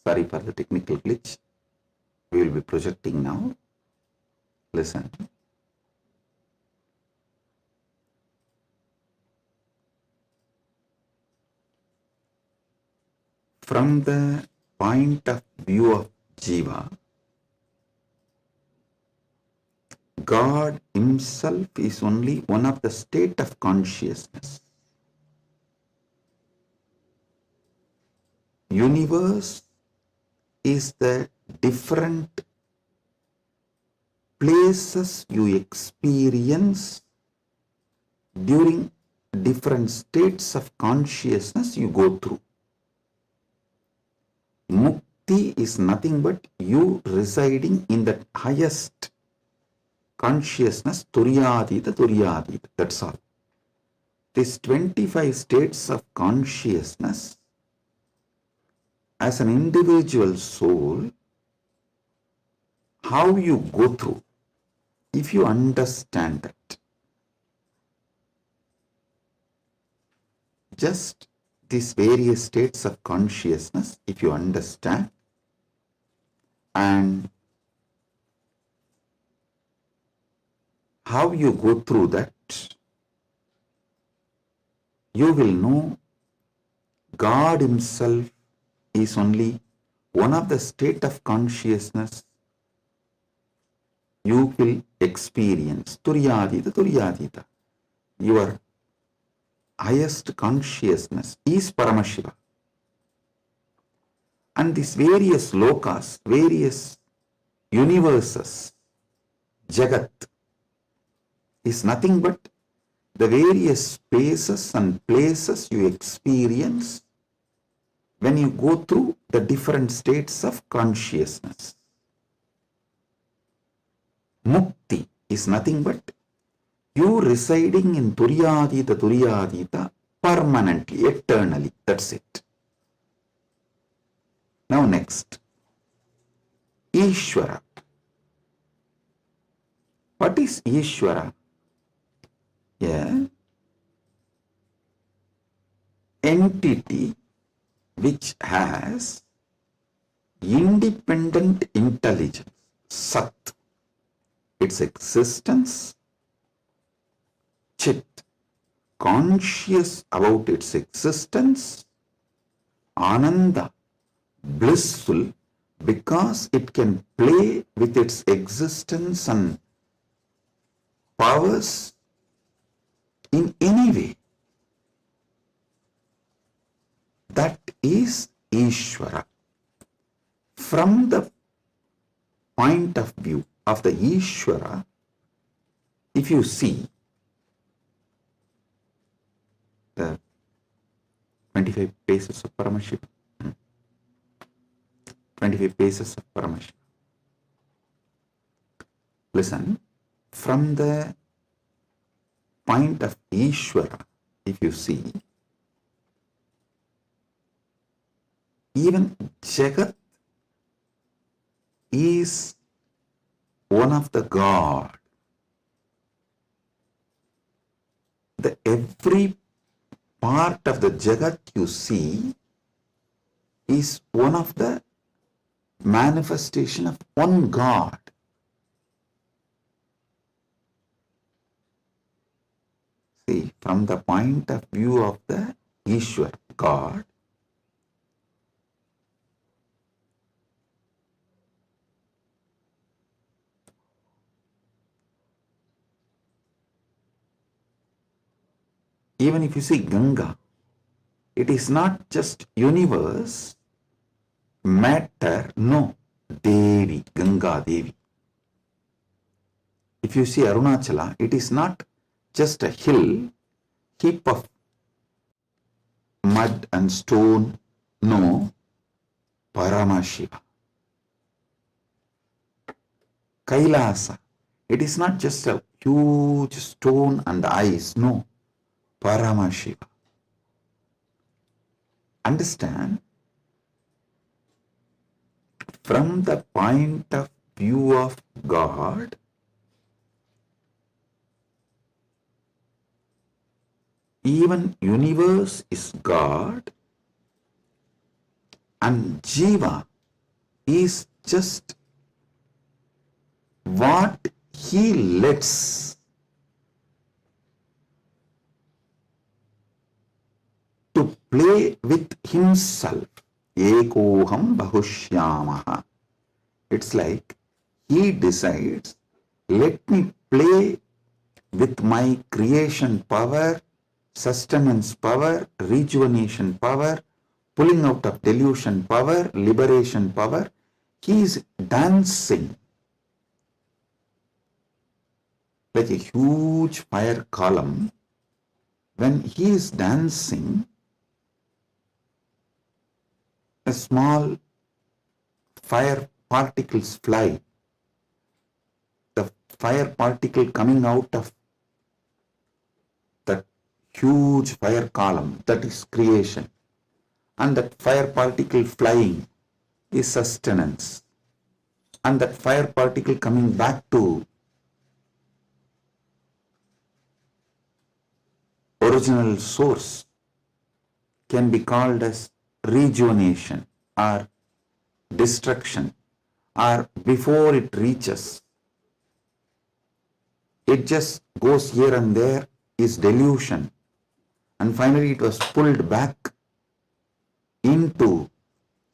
Sorry for the technical glitch. We will be projecting now. Listen. From the point of view of Jiva, God himself is only one of the state of consciousness. Universe is the different places you experience during different states of consciousness you go through. Mukti is nothing but you residing in the highest consciousness, Turyadita, that's all. These 25 states of consciousness, as an individual soul, how you go through, if you understand that, just these various states of consciousness, if you understand, and how you go through that, you will know God himself is only one of the state of consciousness you will experience. Turyadita. Your highest consciousness is Paramashiva. And these various lokas, various universes, Jagat, is nothing but the various spaces and places you experience when you go through the different states of consciousness. Mukti is nothing but you residing in Turyadita permanently, eternally. That's it. Now next, Ishwara. What is Ishwara? Entity which has independent intelligence, Sat, its existence, Chit, conscious about its existence, Ananda, blissful because it can play with its existence and powers in any way. That is Ishwara. From the point of view of the Ishwara, if you see the 25 paces of Paramashiva, 25 paces of Paramashiva. Listen, from the point of Ishwara, if you see, even Jagat is one of the God. The every part of the Jagat you see is one of the manifestation of one God. See, from the point of view of the Ishwar, God, even if you see Ganga, it is not just universe, matter, no, Devi, Ganga Devi. If you see Arunachala, it is not just a hill, heap of mud and stone, no, Paramashiva. Kailasa, it is not just a huge stone and ice, no, Paramashiva. Understand? From the point of view of God, even universe is God and Jiva is just what he lets to play with himself. Ekoham bahushyamaha. It's like he decides, let me play with my creation power, sustenance power, rejuvenation power, pulling out of delusion power, liberation power. He is dancing like a huge fire column. When he is dancing, a small fire particles fly. The fire particle coming out of that huge fire column, that is creation. And that fire particle flying is sustenance. And that fire particle coming back to original source can be called as rejuvenation or destruction, or before it reaches, it just goes here and there, is delusion, and finally it was pulled back into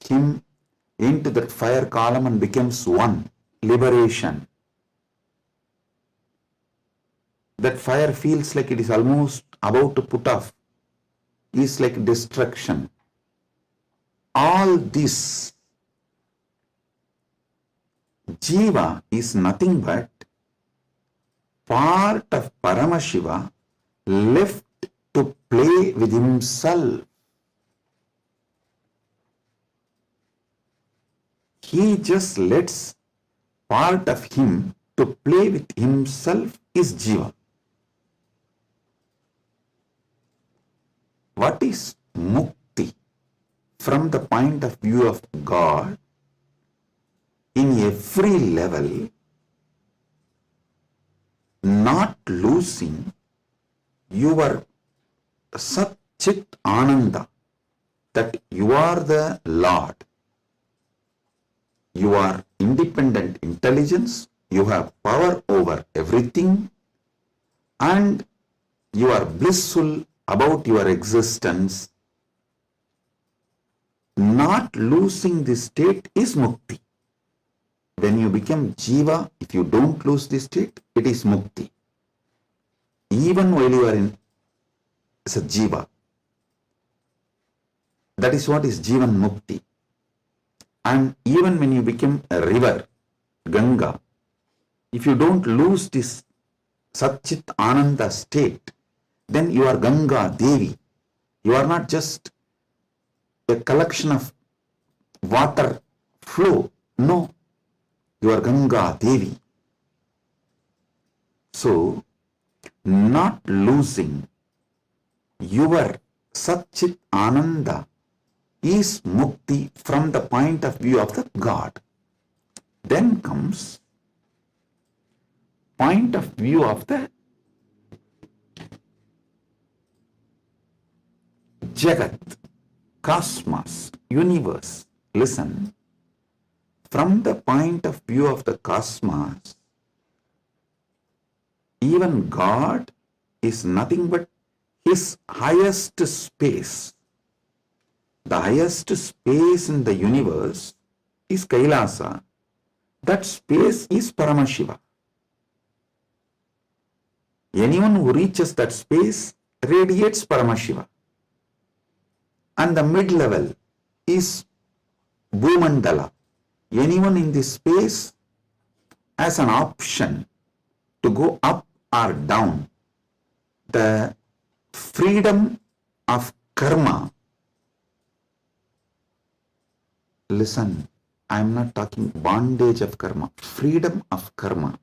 him, into that fire column, and becomes one, liberation. That fire feels like it is almost about to put off, is like destruction. All this, Jiva is nothing but part of Paramashiva left to play with himself. He just lets part of him to play with himself is Jiva. What is mukti from the point of view of God? In every level, not losing your Sat Chit Ananda, that you are the Lord. You are independent intelligence, you have power over everything, and you are blissful about your existence. Not losing this state is mukti. When you become Jiva, if you don't lose this state, it is mukti. Even while you are in as a Jiva, that is what is Jivan Mukti. And even when you become a river, Ganga, if you don't lose this Satchit Ananda state, then you are Ganga Devi. You are not just a collection of water flow. No, you are Ganga Devi. So, not losing your Satchit Ananda is mukti from the point of view of the God. Then comes point of view of the Jagat, cosmos, universe. Listen, from the point of view of the cosmos, even God is nothing but his highest space. The highest space in the universe is KAILASA. That space is Paramashiva. Anyone who reaches that space radiates Paramashiva. And the mid-level is Bhumandala. Anyone in this space has an option to go up or down. The freedom of karma. Listen, I am not talking bondage of karma, freedom of karma.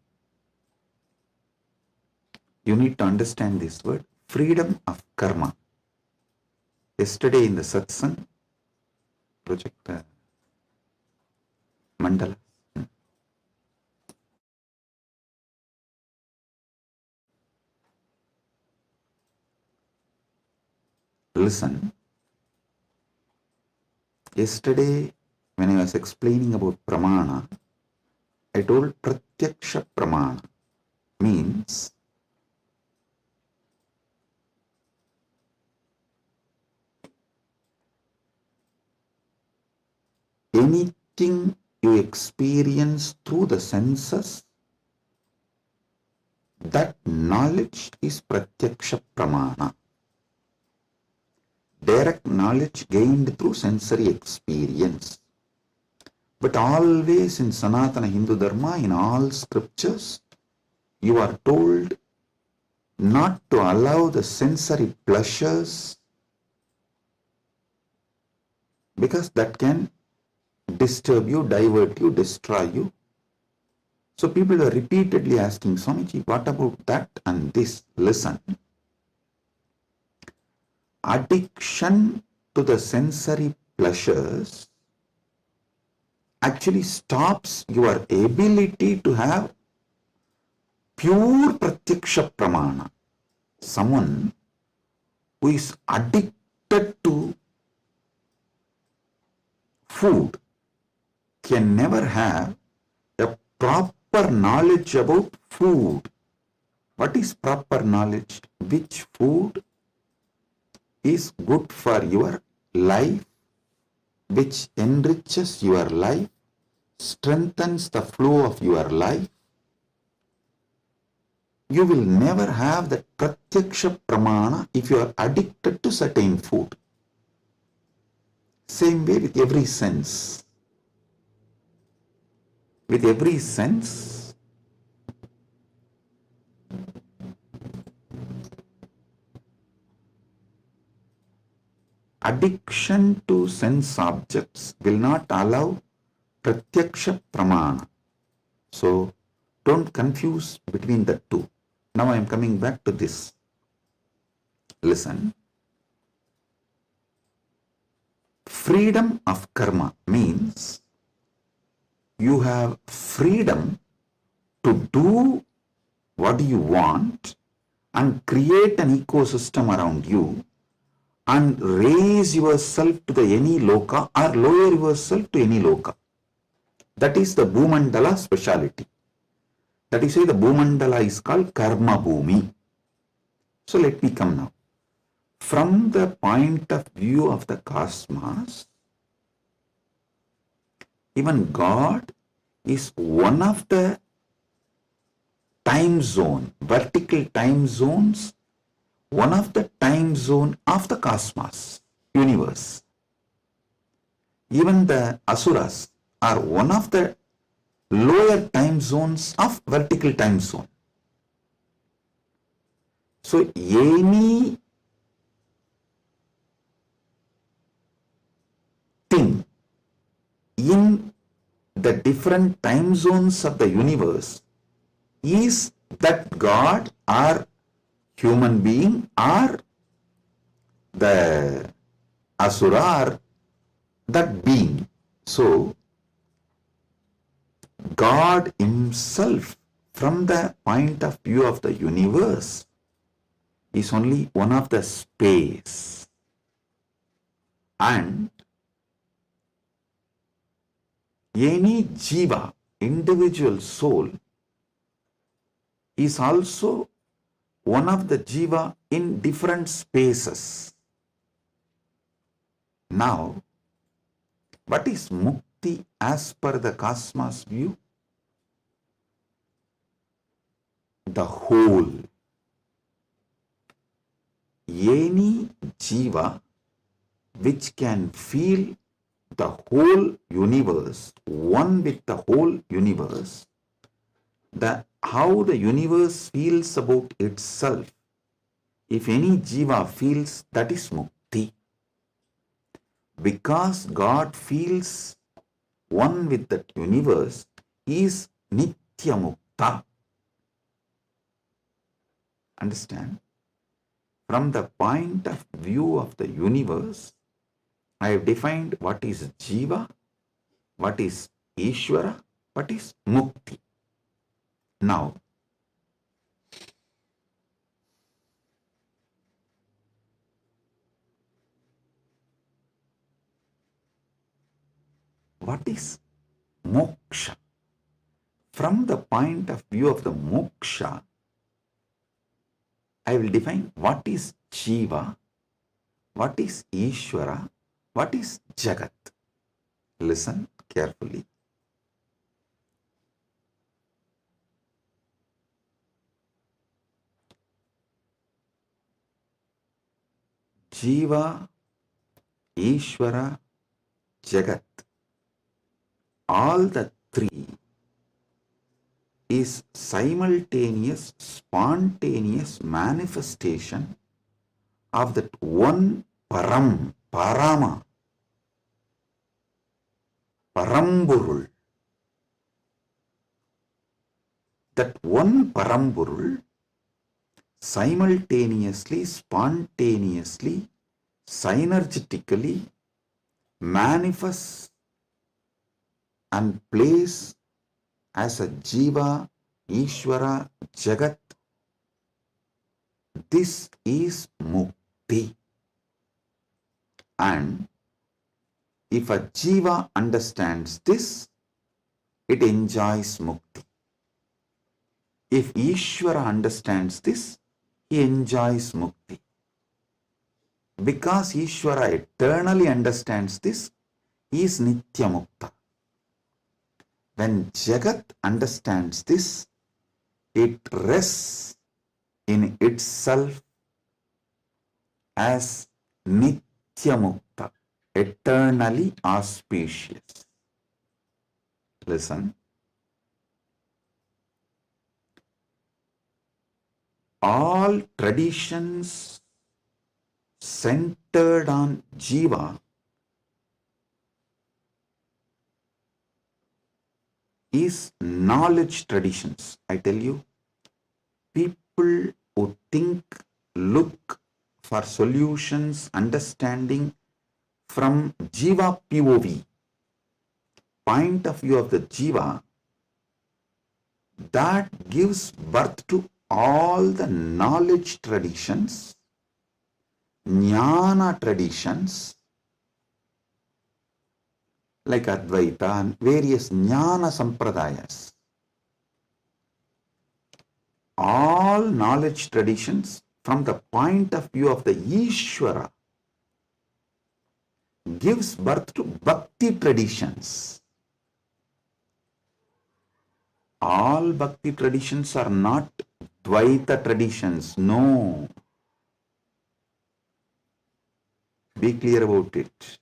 You need to understand this word, freedom of karma. Yesterday in the Satsang, project mandala. Listen, yesterday when I was explaining about pramana, I told pratyaksha pramana means anything you experience through the senses, that knowledge is pratyaksha pramana. Direct knowledge gained through sensory experience. But always in Sanatana Hindu Dharma, in all scriptures, you are told not to allow the sensory pleasures, because that can disturb you, divert you, destroy you. So people are repeatedly asking, Swamiji, what about that and this? Listen. Addiction to the sensory pleasures actually stops your ability to have pure pratyaksha pramana. Someone who is addicted to food can never have a proper knowledge about food. What is proper knowledge? Which food is good for your life, which enriches your life, strengthens the flow of your life. You will never have that pratyaksha pramana if you are addicted to certain food. Same way with every sense. With every sense, addiction to sense objects will not allow pratyaksha pramana. So don't confuse between the two. Now I am coming back to this. Listen. Freedom of karma means you have freedom to do what you want and create an ecosystem around you and raise yourself to the any loka or lower yourself to any loka. That is the Bhumandala speciality. That is why the Bhumandala is called Karma Bhumi. So let me come now. From the point of view of the cosmos, even God is one of the time zone, vertical time zones, one of the time zone of the cosmos, universe. Even the asuras are one of the lower time zones of vertical time zone. So any thing in the different time zones of the universe is that God or human being or the asura or that being. So God himself, from the point of view of the universe, is only one of the space. And any jiva, individual soul, is also one of the jiva in different spaces. Now, what is mukti as per the cosmos view? The whole. Any jiva which can feel the whole universe, one with the whole universe, how the universe feels about itself, if any jiva feels, that is mukti. Because God feels one with that universe, he is nitya mukta. Understand? From the point of view of the universe, I have defined what is Jiva, what is Ishwara, what is Mukti. Now, what is moksha? From the point of view of the moksha, I will define what is Jiva, what is Ishwara, what is Jagat. Listen carefully. Jiva, Ishwara, Jagat, all the three is simultaneous, spontaneous manifestation of that one Param, Parama, Paramburul. That one Paramburul simultaneously, spontaneously, synergetically manifests and plays as a Jiva, Ishwara, Jagat. This is Mukti. And if a Jiva understands this, it enjoys Mukti. If Ishwara understands this, he enjoys Mukti. Because Ishwara eternally understands this, he is Nitya Mukta. When Jagat understands this, it rests in itself as Nitya Mukta, eternally auspicious. Listen. All traditions centered on Jiva is knowledge traditions. I tell you, people who think, look for solutions, understanding from Jiva POV, point of view of the Jiva, that gives birth to all the knowledge traditions, jnana traditions, like Advaita and various jnana sampradayas. All knowledge traditions from the point of view of the Ishwara gives birth to bhakti traditions. All bhakti traditions are not Dvaita traditions. No. Be clear about it.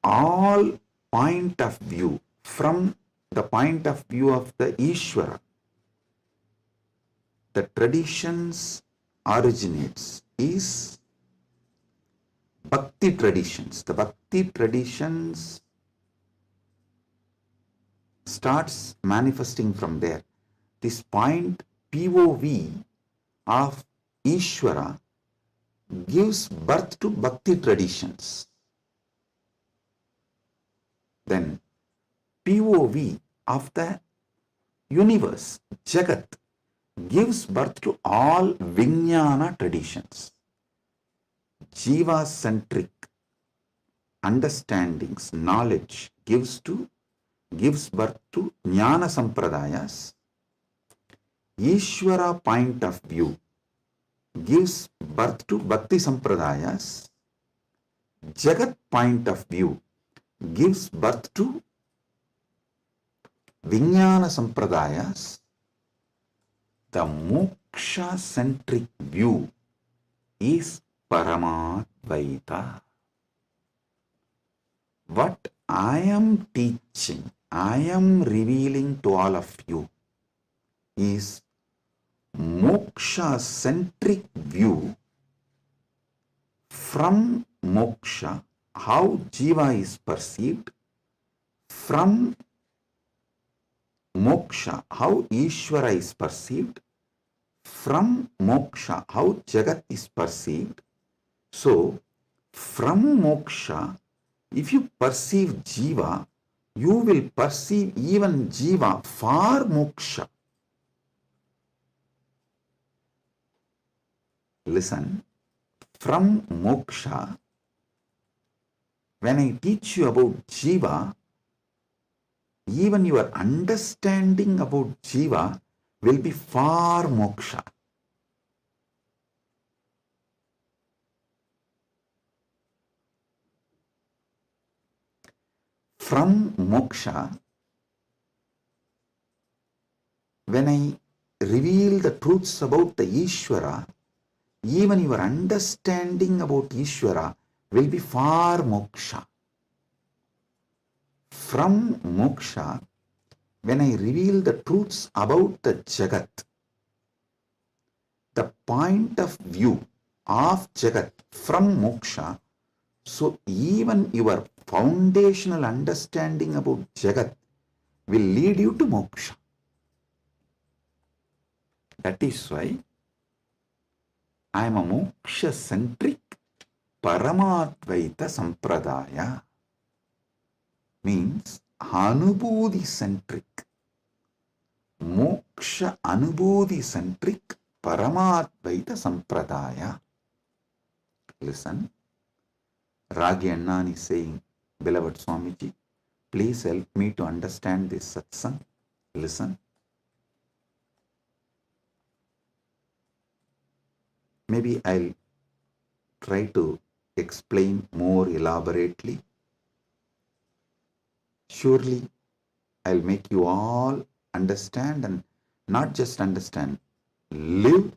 All point of view from the point of view of the Ishwara, the traditions originates is Bhakti traditions. The Bhakti traditions starts manifesting from there. This point POV of Ishwara gives birth to Bhakti traditions. Then POV of the universe, Jagat, gives birth to all Vijnana traditions. Jiva-centric understandings, knowledge gives birth to Jnana Sampradayas. Ishwara point of view gives birth to Bhakti Sampradayas. Jagat point of view gives birth to Vijnana Sampradayas. The moksha-centric view is Paramadvaita. What I am teaching, I am revealing to all of you is moksha-centric view. From moksha, how Jiva is perceived. From moksha, how Ishwara is perceived. From moksha, how Jagat is perceived. So, from moksha, if you perceive Jiva, you will perceive even Jiva for moksha. Listen. From moksha, when I teach you about Jiva, even your understanding about Jiva will be far moksha. From moksha, when I reveal the truths about the Ishwara, even your understanding about Ishwara will be far moksha. From moksha, when I reveal the truths about the Jagat, the point of view of Jagat from moksha, so even your foundational understanding about Jagat will lead you to moksha. That is why I am a moksha-centric Paramadvaita Sampradaya. Means Anubodhi-centric, Moksha Anubodhi-centric Paramadvaita Sampradaya. Listen, Ragi Annan is saying, beloved Swamiji, please help me to understand this satsang. Listen. Maybe I'll try to explain more elaborately. Surely I'll make you all understand, and not just understand, live,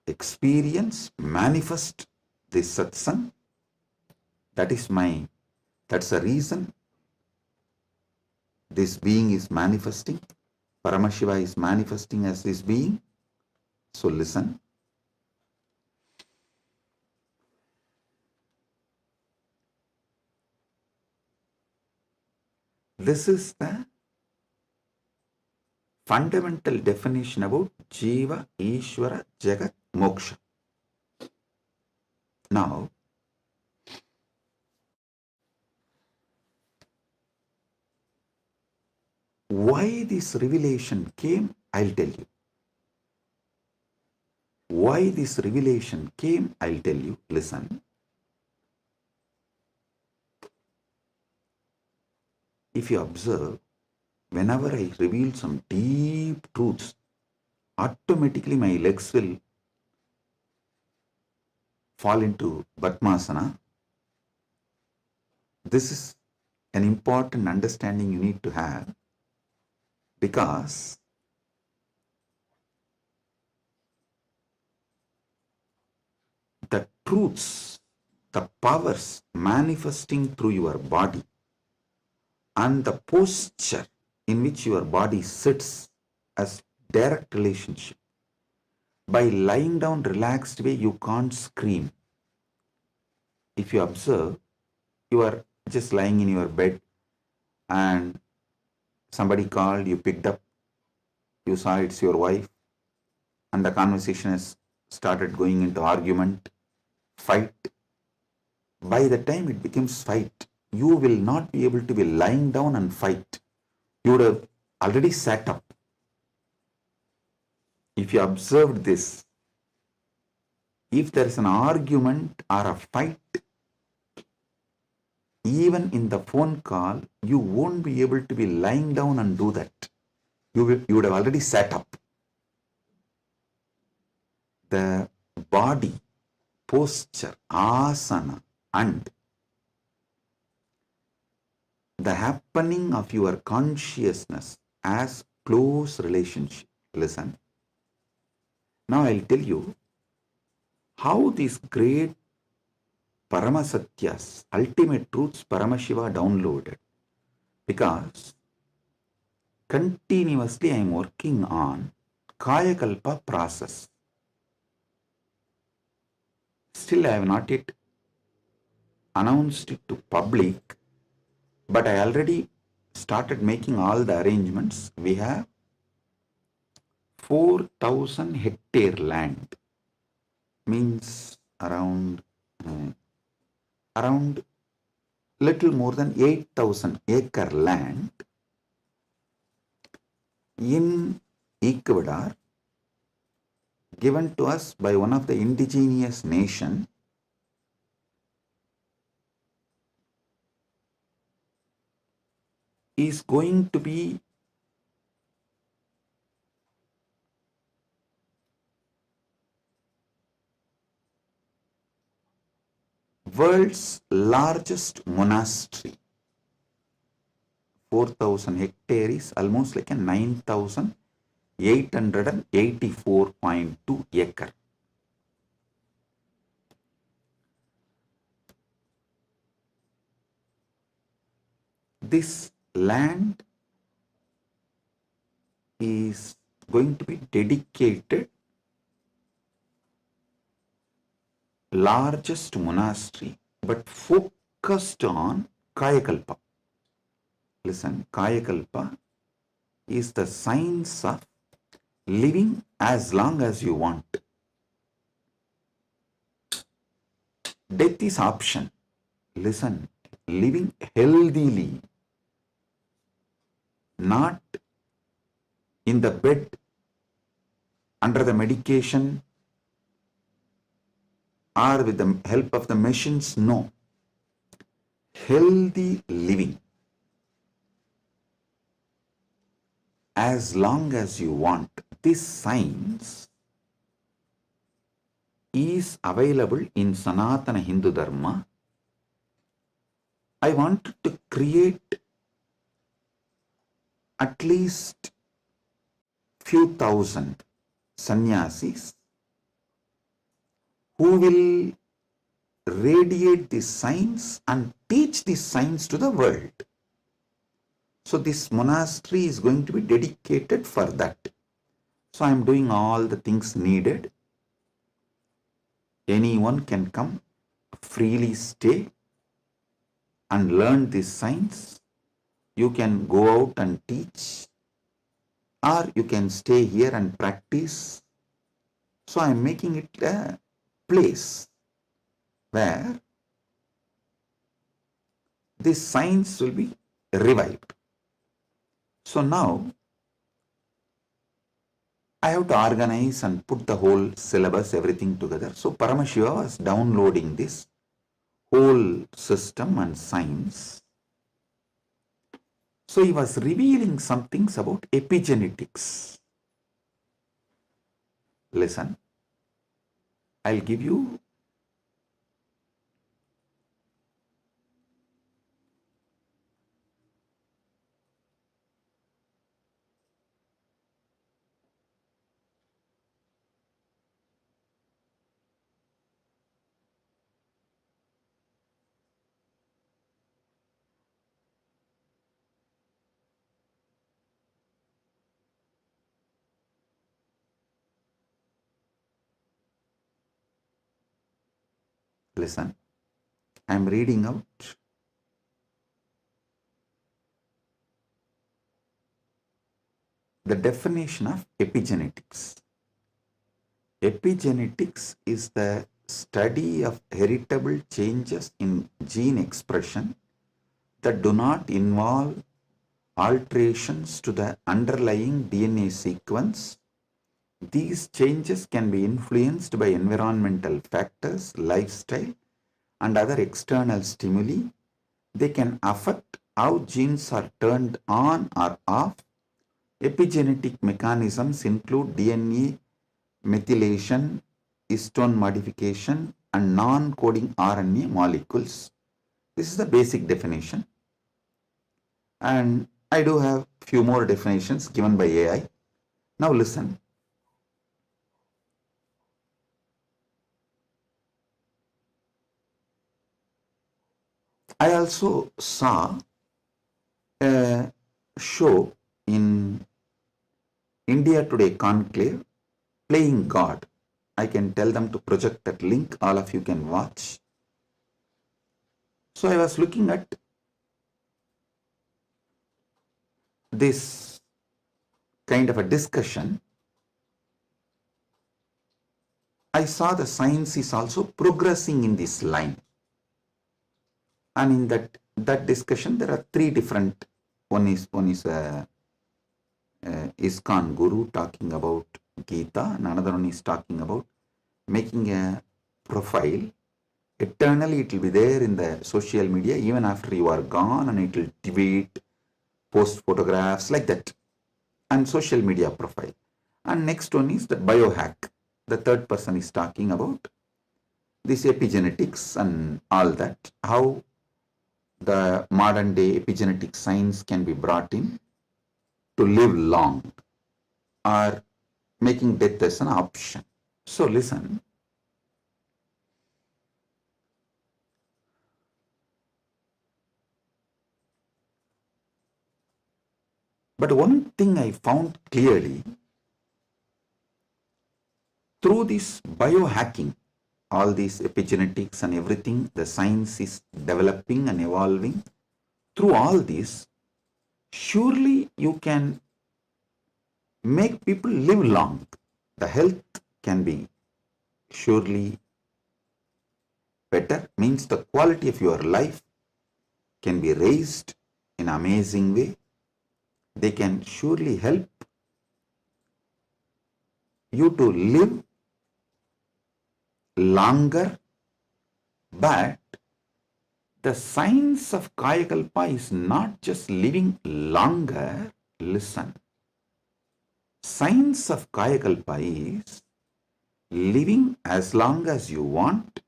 experience, manifest this satsang. That's the reason this being is manifesting. Paramashiva is manifesting as this being. So listen. This is the fundamental definition about Jiva, Ishwara, Jagat, Moksha. Now, why this revelation came, I'll tell you. Why this revelation came, I'll tell you. Listen. If you observe, whenever I reveal some deep truths, automatically my legs will fall into Padmasana. This is an important understanding you need to have, because the truths, the powers manifesting through your body and the posture in which your body sits as direct relationship. By lying down relaxed way, you can't scream. If you observe, you are just lying in your bed and somebody called, you picked up, you saw it's your wife, and the conversation has started going into argument, fight. By the time it becomes fight, you will not be able to be lying down and fight. You would have already sat up. If you observed this, if there is an argument or a fight, even in the phone call, you won't be able to be lying down and do that. You would have already sat up. The body, posture, asana, and the happening of your consciousness as close relationship. Listen. Now I'll tell you how these great Paramasatyas, ultimate truths, Paramashiva downloaded. Because continuously I am working on Kayakalpa process. Still I have not yet announced it to public, but I already started making all the arrangements. We have 4,000 hectare land, means around little more than 8,000 acre land in Ecuador, given to us by one of the indigenous nation is going to be world's largest monastery. 4,000 hectares is almost like a 9,884.2 acre. This land is going to be dedicated largest monastery, but focused on Kayakalpa. Listen, Kayakalpa is the science of living as long as you want. Death is option. Listen, living healthily, not in the bed, under the medication, or with the help of the machines. No. Healthy living as long as you want. This science is available in Sanatana Hindu Dharma. I wanted to create at least few thousand sannyasis who will radiate this science and teach this science to the world. So this monastery is going to be dedicated for that. So I am doing all the things needed. Anyone can come, freely stay and learn this science. You can go out and teach, or you can stay here and practice. So I am making it a place where this science will be revived. So now I have to organize and put the whole syllabus, everything together. So Paramashiva was downloading this whole system and science. So he was revealing some things about epigenetics. Listen, I'll give you listen, I am reading out the definition of epigenetics. Epigenetics is the study of heritable changes in gene expression that do not involve alterations to the underlying DNA sequence. These changes can be influenced by environmental factors, lifestyle, and other external stimuli. They can affect how genes are turned on or off. Epigenetic mechanisms include DNA methylation, histone modification, and non-coding RNA molecules. This is the basic definition. And I do have few more definitions given by AI. Now listen. I also saw a show in India Today Conclave, Playing God. I can tell them to project that link. All of you can watch. So I was looking at this kind of a discussion. I saw the science is also progressing in this line. And in that discussion, there are three different. One is ISKCON Guru talking about Gita, and another one is talking about making a profile. Eternally it will be there in the social media even after you are gone, and it will tweet, post photographs like that, and social media profile. And next one is the biohack. The third person is talking about this epigenetics and all that, how the modern day epigenetic science can be brought in to live long or making death as an option. So listen. But one thing I found clearly through this biohacking, all these epigenetics and everything, the science is developing and evolving. Through all this, surely you can make people live long. The health can be surely better, means the quality of your life can be raised in an amazing way. They can surely help you to live longer, but the science of Kayakalpa is not just living longer. Listen, science of Kayakalpa is living as long as you want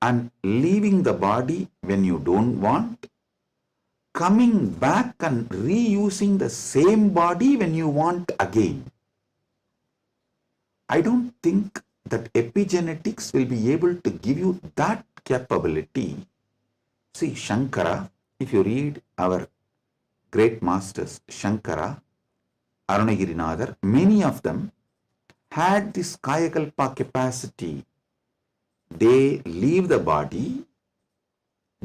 and leaving the body when you don't want, coming back and reusing the same body when you want again. I don't think that epigenetics will be able to give you that capability. See, Shankara, if you read our great masters, Shankara, Arunagirinadar, many of them had this Kayakalpa capacity. They leave the body,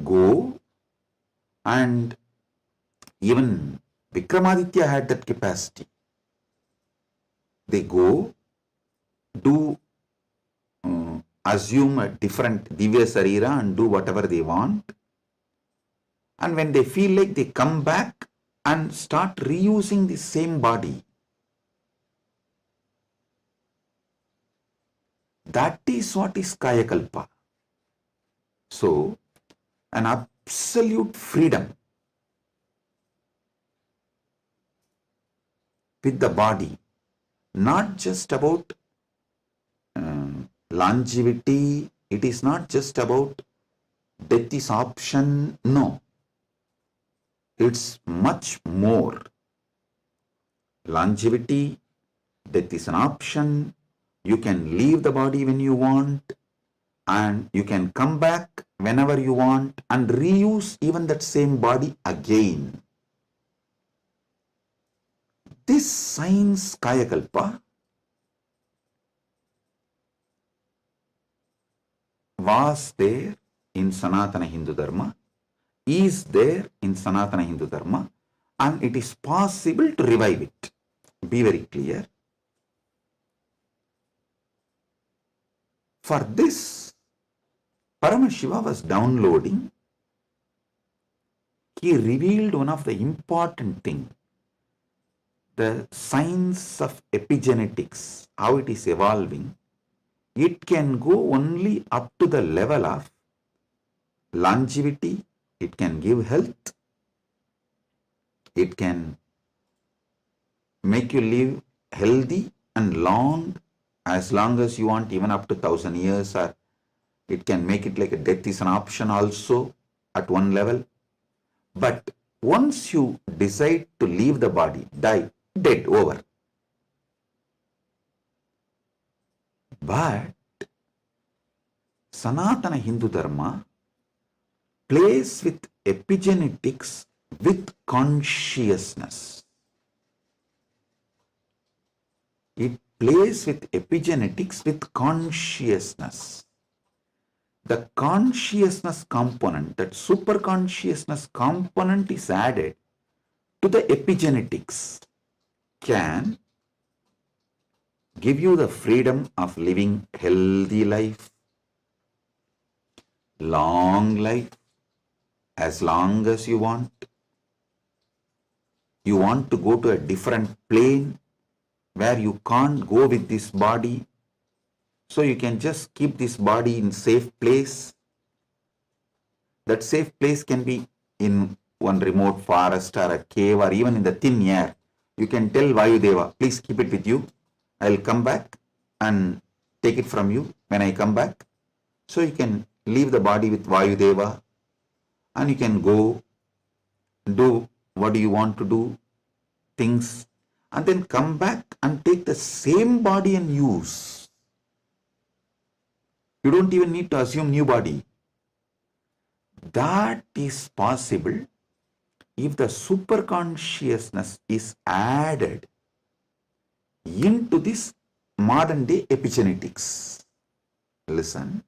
go, and even Vikramaditya had that capacity. They go, do assume a different Divya Sarira and do whatever they want. And when they feel like, they come back and start reusing the same body. That is what is Kayakalpa. So, an absolute freedom with the body, not just about longevity, it is not just about death is option, no. It's much more. Longevity, death is an option, you can leave the body when you want, and you can come back whenever you want and reuse even that same body again. This science Kayakalpa was there in Sanatana Hindu Dharma, is there in Sanatana Hindu Dharma, and it is possible to revive it. Be very clear. For this, Paramashiva was downloading. He revealed one of the important things, the science of epigenetics, how it is evolving. It can go only up to the level of longevity. It can give health. It can make you live healthy and long as you want, even up to 1,000 years, or it can make it like a death is an option also at one level. But once you decide to leave the body, die, dead, over. But Sanatana Hindu Dharma plays with epigenetics with consciousness. It plays with epigenetics with consciousness. The consciousness component, that super consciousness component is added to the epigenetics, can give you the freedom of living healthy life, long life, as long as you want. You want to go to a different plane where you can't go with this body, so you can just keep this body in safe place. That safe place can be in one remote forest or a cave or even in the thin air, you can tell Vayudeva, please keep it with you. I'll come back and take it from you when I come back. So you can leave the body with Vayudeva and you can go do what do you want to do, things, and then come back and take the same body and use. You don't even need to assume new body. That is possible if the superconsciousness is added into this modern day epigenetics. Listen.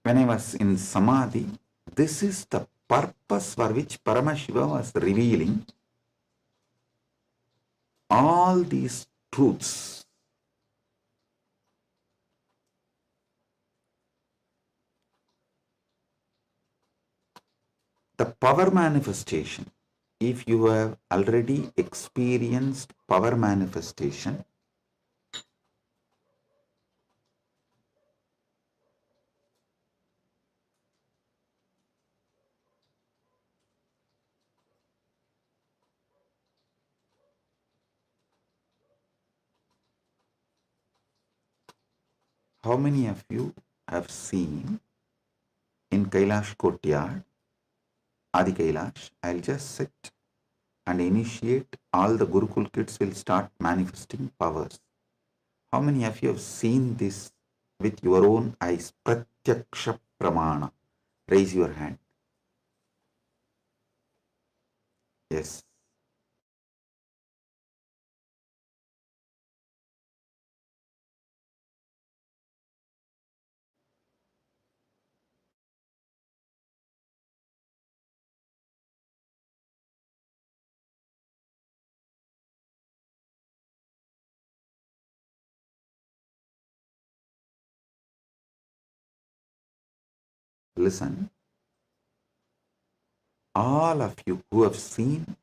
When I was in Samadhi, this is the purpose for which Paramashiva was revealing all these truths. The power manifestation, if you have already experienced power manifestation, how many of you have seen in Kailash Courtyard, Adi Kailash, I'll just sit and initiate, all the Gurukul kids will start manifesting powers. How many of you have seen this with your own eyes? Pratyaksha Pramana. Raise your hand. Yes. Listen. All of you who have seen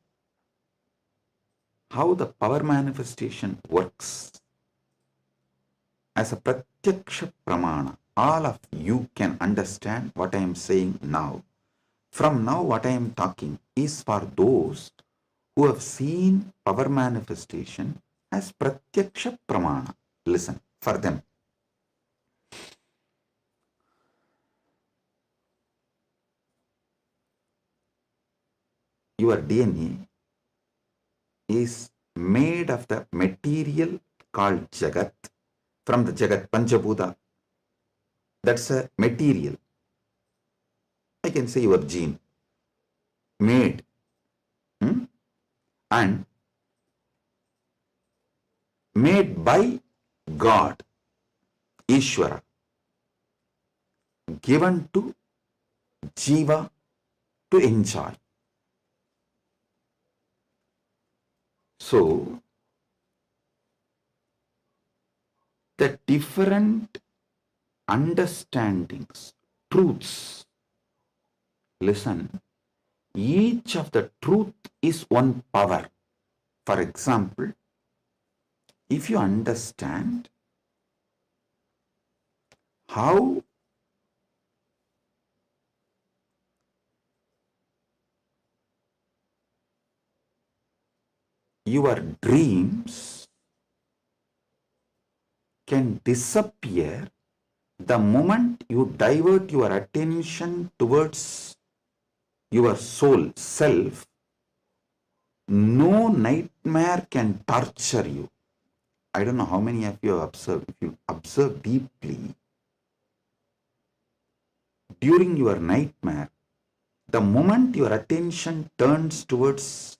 how the power manifestation works as a Pratyaksha Pramana, all of you can understand what I am saying now. From now, what I am talking is for those who have seen power manifestation as Pratyaksha Pramana. Listen, for them. Your DNA is made of the material called Jagat, from the Jagat, Panchabhuta. That's a material. I can say your gene. Made. And made by God, Ishwara, given to Jiva to enjoy. So, the different understandings, truths, listen, each of the truth is one power. For example, if you understand how your dreams can disappear the moment you divert your attention towards your soul, self, no nightmare can torture you. I don't know how many of you have observed. If you observe deeply, during your nightmare, the moment your attention turns towards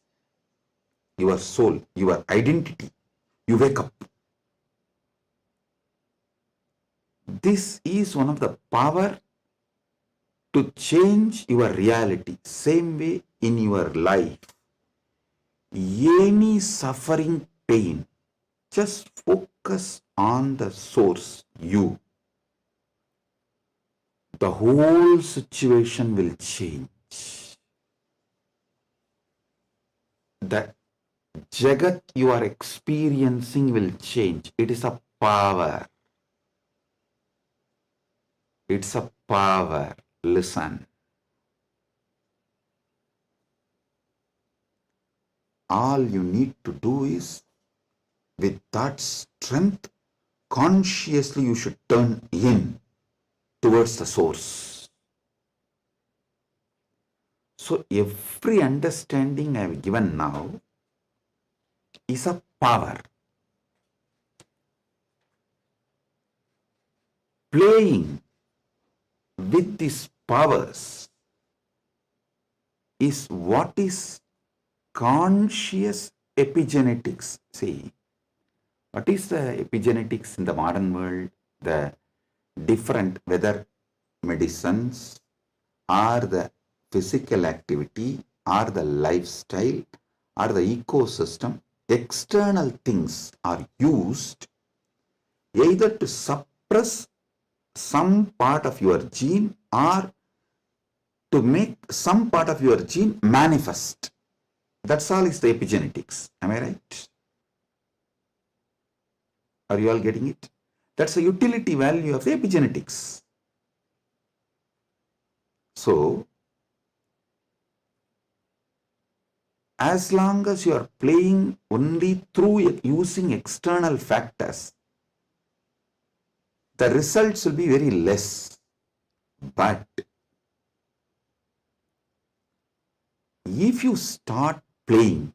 your soul, your identity, you wake up. This is one of the power to change your reality. Same way in your life, any suffering, pain, just focus on the source, you. The whole situation will change. The Jagat you are experiencing will change. It is a power. It's a power. Listen. All you need to do is, with that strength, consciously you should turn in towards the source. So every understanding I have given now is a power. Playing with these powers is what is conscious epigenetics. See, what is the epigenetics in the modern world? The different, whether medicines or the physical activity or the lifestyle or the ecosystem, external things are used either to suppress some part of your gene or to make some part of your gene manifest. That's all is the epigenetics. Am I right? Are you all getting it? That's the utility value of the epigenetics. So, as long as you are playing only through using external factors, the results will be very less. But if you start playing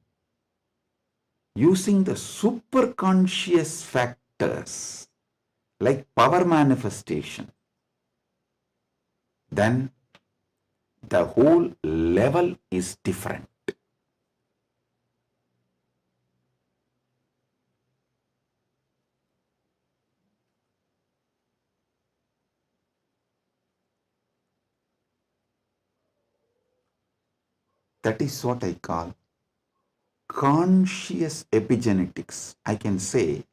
using the superconscious factors like power manifestation, then the whole level is different. That is what I call conscious epigenetics. I can say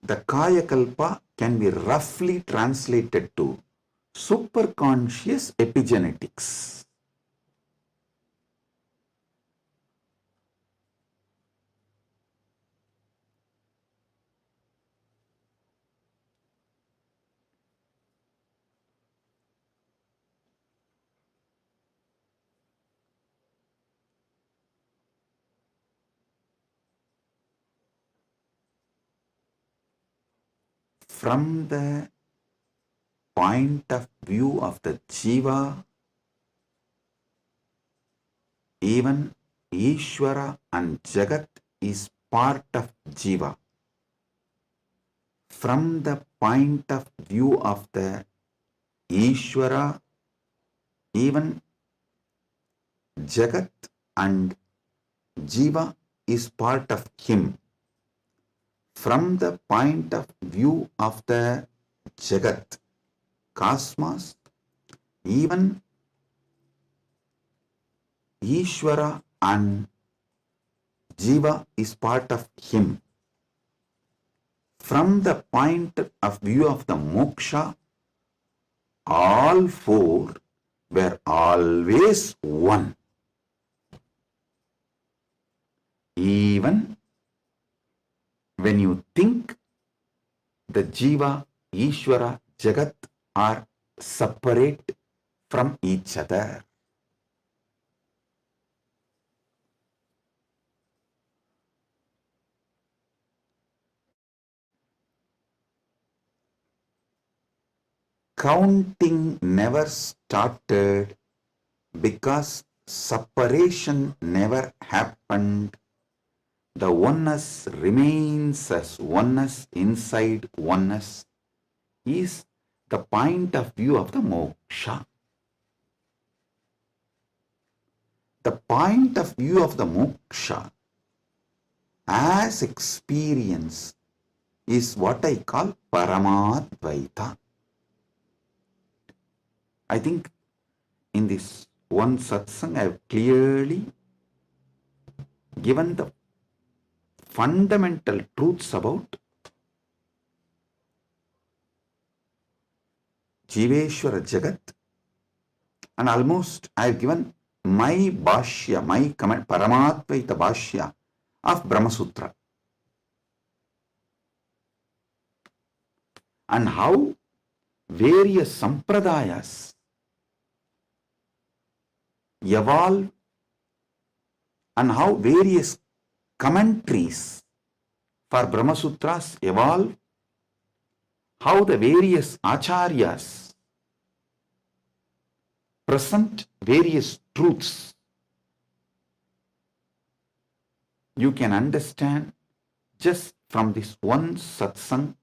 the Kayakalpa can be roughly translated to superconscious epigenetics. From the point of view of the Jiva, even Ishwara and Jagat is part of Jiva. From the point of view of the Ishwara, even Jagat and Jiva is part of him. From the point of view of the Jagat, cosmos, even Ishwara and Jiva is part of him. From the point of view of the moksha, all four were always one. Even when you think the Jiva, Ishwara, Jagat are separate from each other. Counting never started because separation never happened. The oneness remains as oneness inside oneness is the point of view of the moksha. The point of view of the moksha as experience is what I call Paramadvaita. I think in this one satsang, I have clearly given the fundamental truths about Jiveshwara Jagat, and almost I have given my bhashya, my comment, Paramatvaita bhashya of Brahma Sutra, and how various sampradayas evolve, and how various commentaries for Brahma Sutras evolve, how the various acharyas present various truths. You can understand just from this one satsang.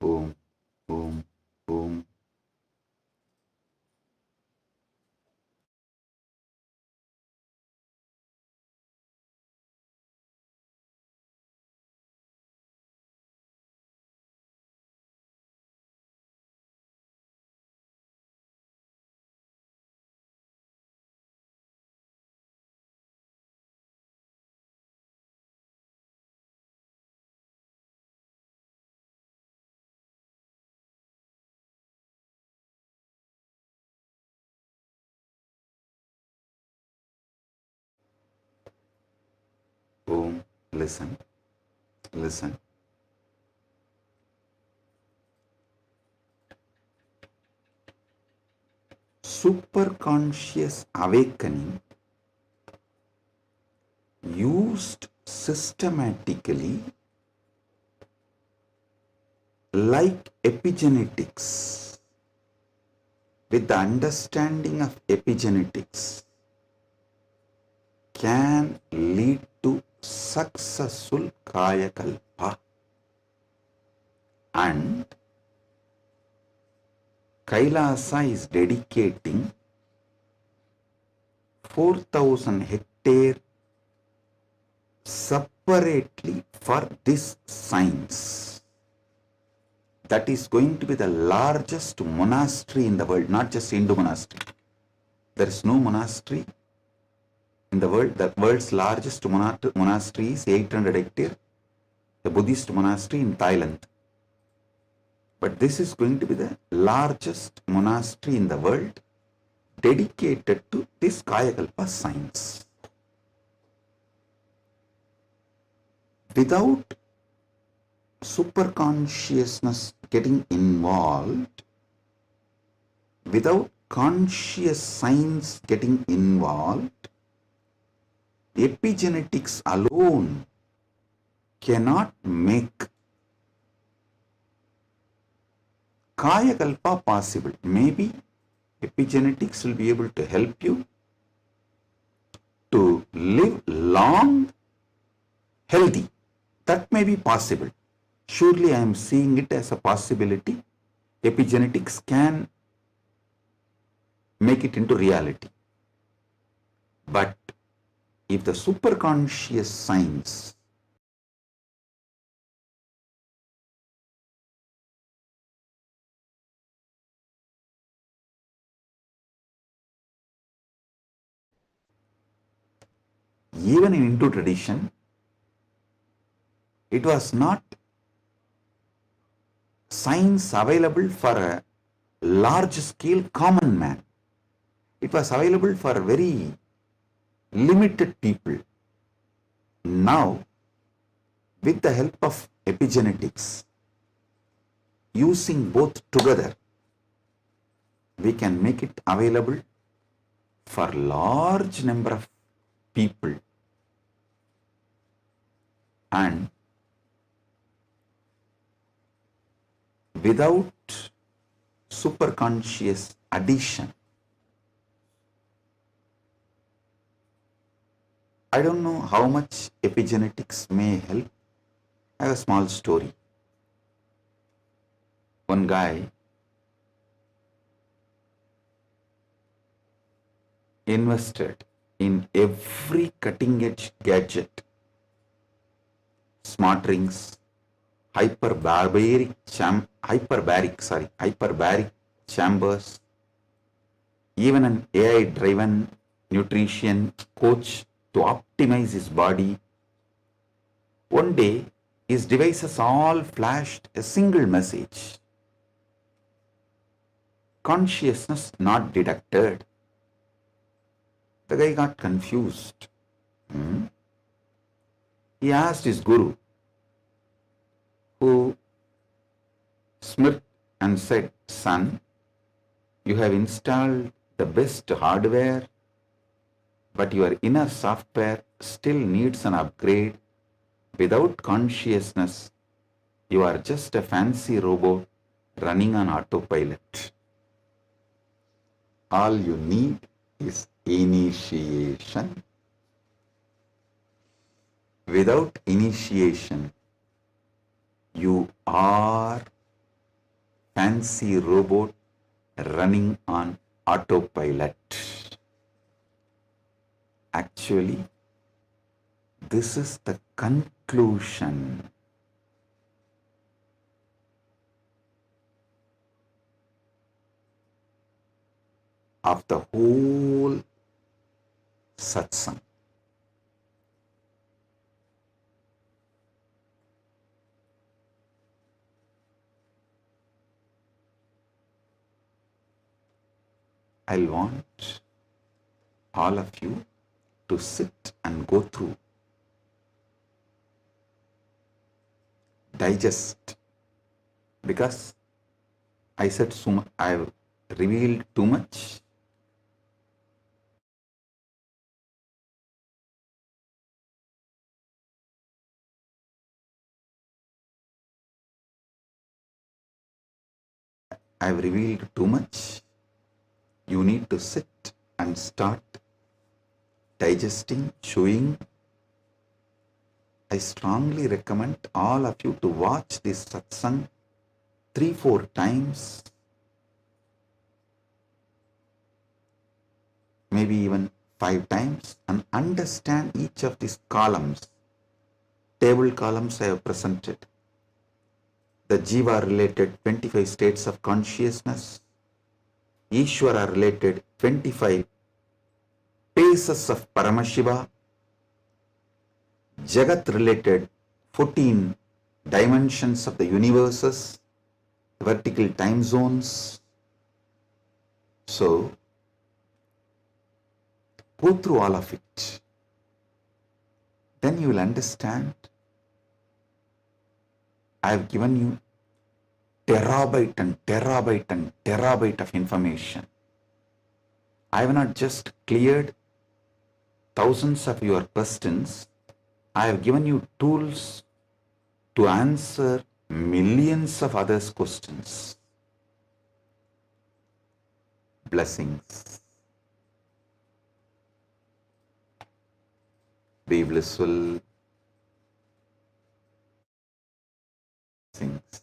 Boom, boom, boom. Boom. Listen, listen. Superconscious awakening used systematically like epigenetics. With the understanding of epigenetics can lead to successful kaya kalpa, and Kailasa is dedicating 4,000 hectare separately for this science. That is going to be the largest monastery in the world, not just Hindu monastery. There is no monastery in the world. The world's largest monastery is 800 hectare, the Buddhist monastery in Thailand. But this is going to be the largest monastery in the world dedicated to this Kayakalpa science. Without superconsciousness getting involved, without conscious science getting involved, epigenetics alone cannot make Kayakalpa possible. Maybe epigenetics will be able to help you to live long, healthy. That may be possible. Surely I am seeing it as a possibility. Epigenetics can make it into reality. But if the superconscious science even in Hindu tradition, it was not science available for a large scale common man. It was available for very limited people. Now, with the help of epigenetics, using both together, we can make it available for large number of people, and without superconscious addition. I don't know how much epigenetics may help. I have a small story. One guy invested in every cutting edge gadget, smart rings, hyperbaric chambers, even an AI driven nutrition coach to optimize his body. One day, his devices all flashed a single message: consciousness not detected. The guy got confused. He asked his guru, who smirked and said, "Son, you have installed the best hardware, but your inner software still needs an upgrade. Without consciousness, you are just a fancy robot running on autopilot. All you need is initiation. Without initiation, you are fancy robot running on autopilot." Actually, this is the conclusion of the whole satsang. I want all of you to sit and go through, digest, because I said so much, I have revealed too much. I have revealed too much. You need to sit and start digesting, chewing. I strongly recommend all of you to watch this satsang 3-4 times, maybe even 5 times, and understand each of these columns. Table columns I have presented. The Jiva related 25 states of consciousness, Ishwara related 25 paces of Paramashiva, Jagat related 14 dimensions of the universes, vertical time zones. So, go through all of it. Then you will understand. I have given you terabyte and terabyte and terabyte of information. I have not just cleared thousands of your questions. I have given you tools to answer millions of others' questions. Blessings. Be blissful. Blessings.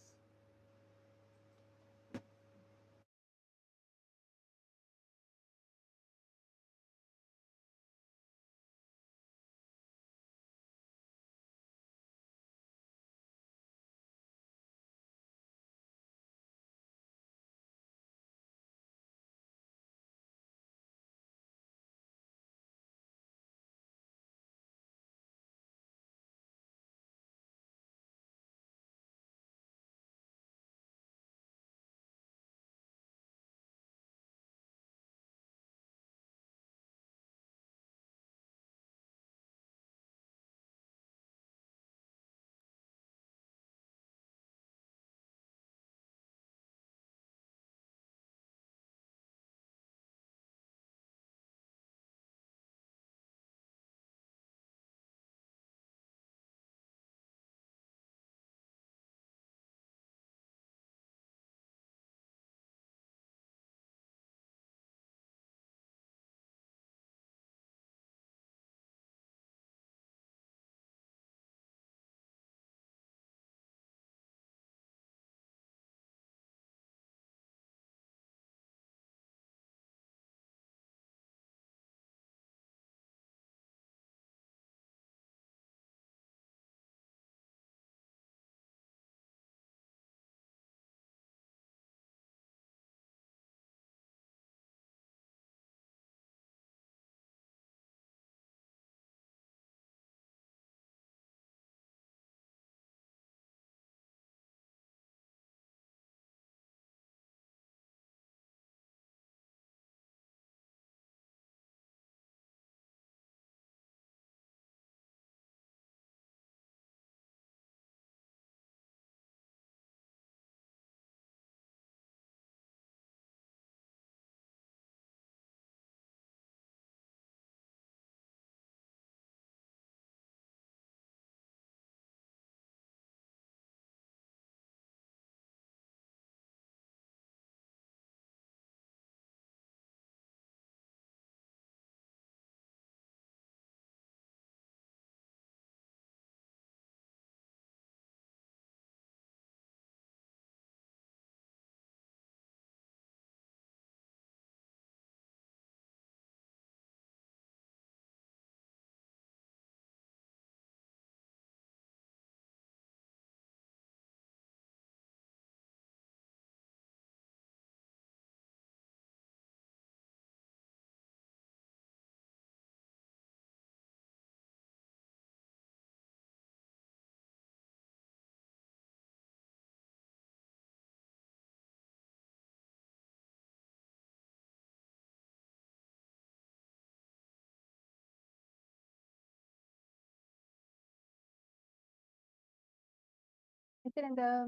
Nithyananda,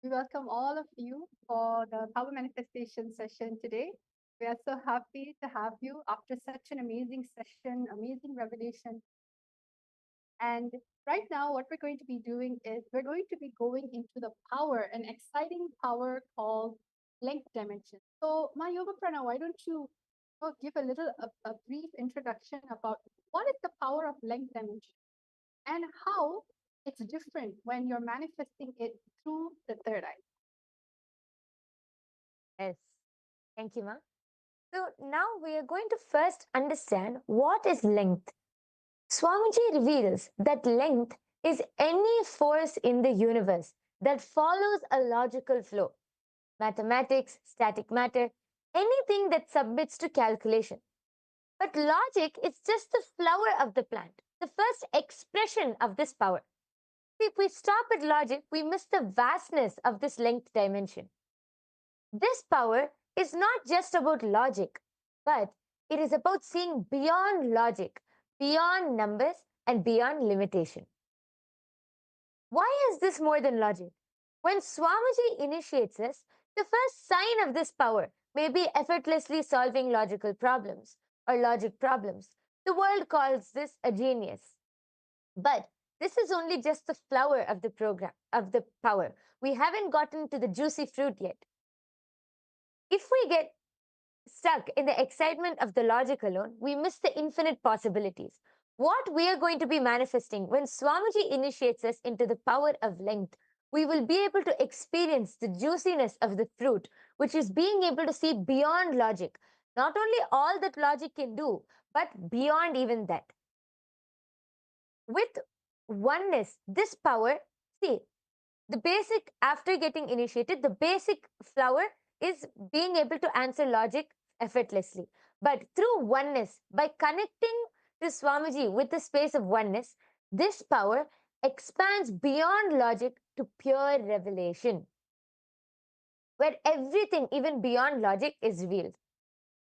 we welcome all of you for the Power Manifestation session today. We are so happy to have you after such an amazing session, amazing revelation. And right now, what we're going to be doing is we're going to be going into the power, an exciting power called length dimension. So, my Yoga Prana, why don't you give a brief introduction about what is the power of length dimension and how it's different when you're manifesting it through the third eye. Yes. Thank you, Ma. So now we are going to first understand what is length. Swamiji reveals that length is any force in the universe that follows a logical flow. Mathematics, static matter, anything that submits to calculation. But logic is just the flower of the plant, the first expression of this power. If we stop at logic, we miss the vastness of this length dimension. This power is not just about logic, but it is about seeing beyond logic, beyond numbers, and beyond limitation. Why is this more than logic? When Swamiji initiates us, the first sign of this power may be effortlessly solving logical problems or logic problems. The world calls this a genius. But this is only just the flower of the program, of the power. We haven't gotten to the juicy fruit yet. If we get stuck in the excitement of the logic alone, we miss the infinite possibilities. What we are going to be manifesting when Swamiji initiates us into the power of length, we will be able to experience the juiciness of the fruit, which is being able to see beyond logic. Not only all that logic can do, but beyond even that. With oneness, this power, see, the basic, after getting initiated, the basic flower is being able to answer logic effortlessly. But through oneness, by connecting to Swamiji with the space of oneness, this power expands beyond logic to pure revelation, where everything, even beyond logic, is revealed.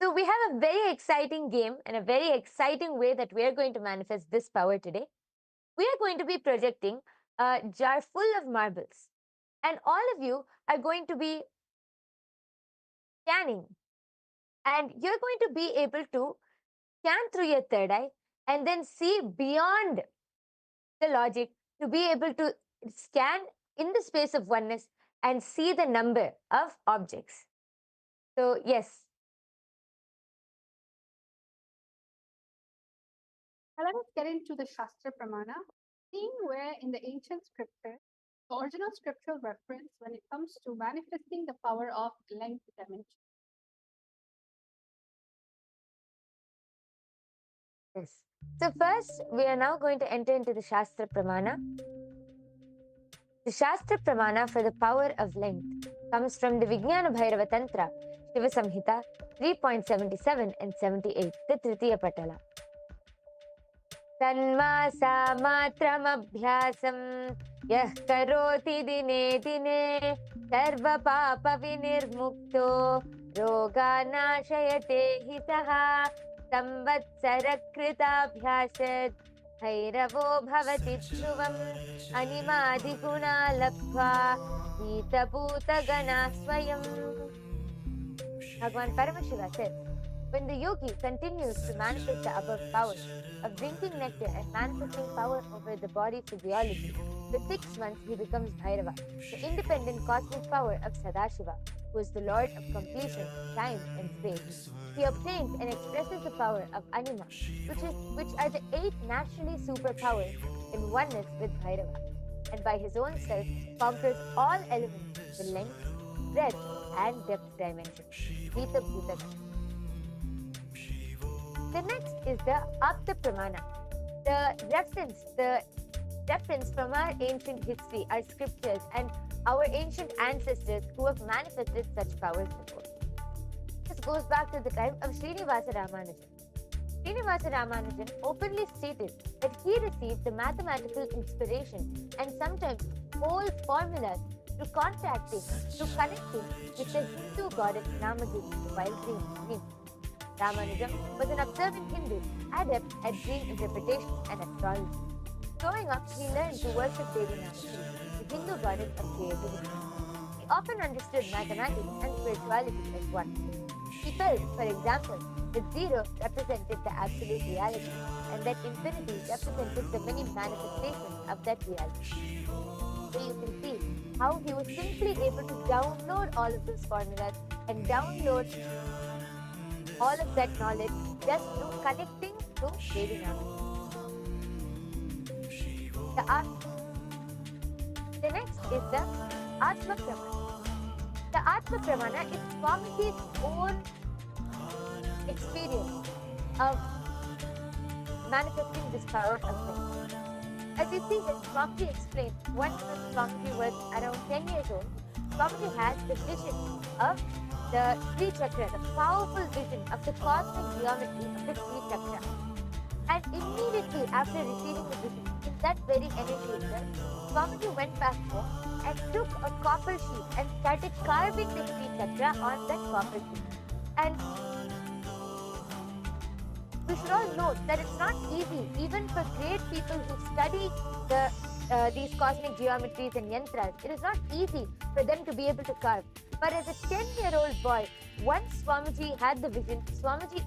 So we have a very exciting game and a very exciting way that we are going to manifest this power today. We are going to be projecting a jar full of marbles, and all of you are going to be scanning, and you're going to be able to scan through your third eye and then see beyond the logic, to be able to scan in the space of oneness and see the number of objects. So yes. Now let us get into the Shastra Pramana, seeing where in the ancient scripture, the original scriptural reference when it comes to manifesting the power of length dimension. Yes. So first, we are now going to enter into the Shastra Pramana. The Shastra Pramana for the power of length comes from the Vijnana Bhairava Tantra, Shiva Samhita 3.77 and 78, the Tritiya Patala. तन्मासा मात्रमभ्यासं यः करोति दिने दिने सर्वपापविनिर्मुक्तो रोगानाशयते हितः संवत्सरकृताभ्यासत् भैरवो भवति ध्रुवम् अनिमादिगुणा लब्ध्वा नीतभूतगणा स्वयम्. Bhagavan Paramashiva says, when the yogi continues to manifest the above powers of drinking nectar and manifesting power over the body physiology, for 6 months he becomes Bhairava, the independent cosmic power of Sadashiva, who is the Lord of completion, time and space. He obtains and expresses the power of Anima, which are the 8 naturally superpowers in oneness with Bhairava, and by his own self conquers all elements, the length, breadth and depth dimension. Vita Bhutaka. The next is the Apta Pramana. The reference from our ancient history, our scriptures, and our ancient ancestors who have manifested such powers before. This goes back to the time of Srinivasa Ramanujan. Srinivasa Ramanujan openly stated that he received the mathematical inspiration and sometimes whole formulas through connecting with the Hindu goddess Namadevi while dreaming. Ramanujam was an observant Hindu, adept at dream interpretation and astrology. Growing up, he learned to worship Devi Namadevi, the Hindu goddess of creativity. He often understood mathematics and spirituality as one. He felt, for example, that zero represented the absolute reality and that infinity represented the many manifestations of that reality. So you can see how he was simply able to download all of those formulas and download all of that knowledge just through connecting to Vedana. The next is the Atma Pramana. The Atma Pramana is Swamiji's own experience of manifesting this power of light. As you see that Swamiji explained, when Swamiji was around 10 years old, Swamiji had the vision of the Sri Chakra, the powerful vision of the cosmic geometry of the Sri Chakra. And immediately after receiving the vision, in that very energy itself, Swamiji went back home and took a copper sheet and started carving the Sri Chakra on that copper sheet. And we should all note that it's not easy, even for great people who study these cosmic geometries and yantras. It is not easy for them to be able to carve. But as a 10-year-old boy, once Swamiji had the vision, Swamiji,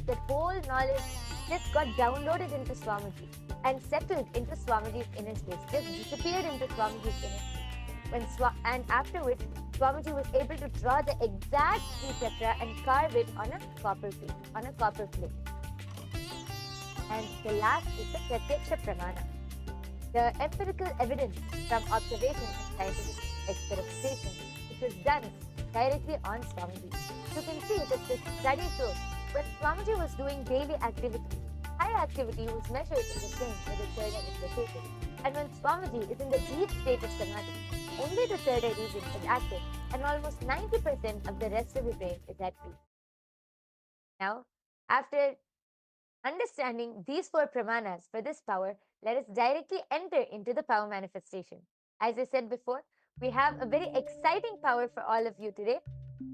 that whole knowledge just got downloaded into Swamiji and settled into Swamiji's inner space, just disappeared into Swamiji's inner space. And after which, Swamiji was able to draw the exact Sri Chakra and carve it on a copper plate. And the last is the Pratyaksha Pramana, the empirical evidence from observation and scientific experimentation, which was done directly on Swamiji. You can see that the study shows when Swamiji was doing daily activity, high activity was measured in the same where the third eye is located. And when Swamiji is in the deep state of samadhi, only the third eye region is active and almost 90% of the rest of the brain is at peace. Now, after understanding these 4 pramanas for this power, let us directly enter into the power manifestation. As I said before, we have a very exciting power for all of you today.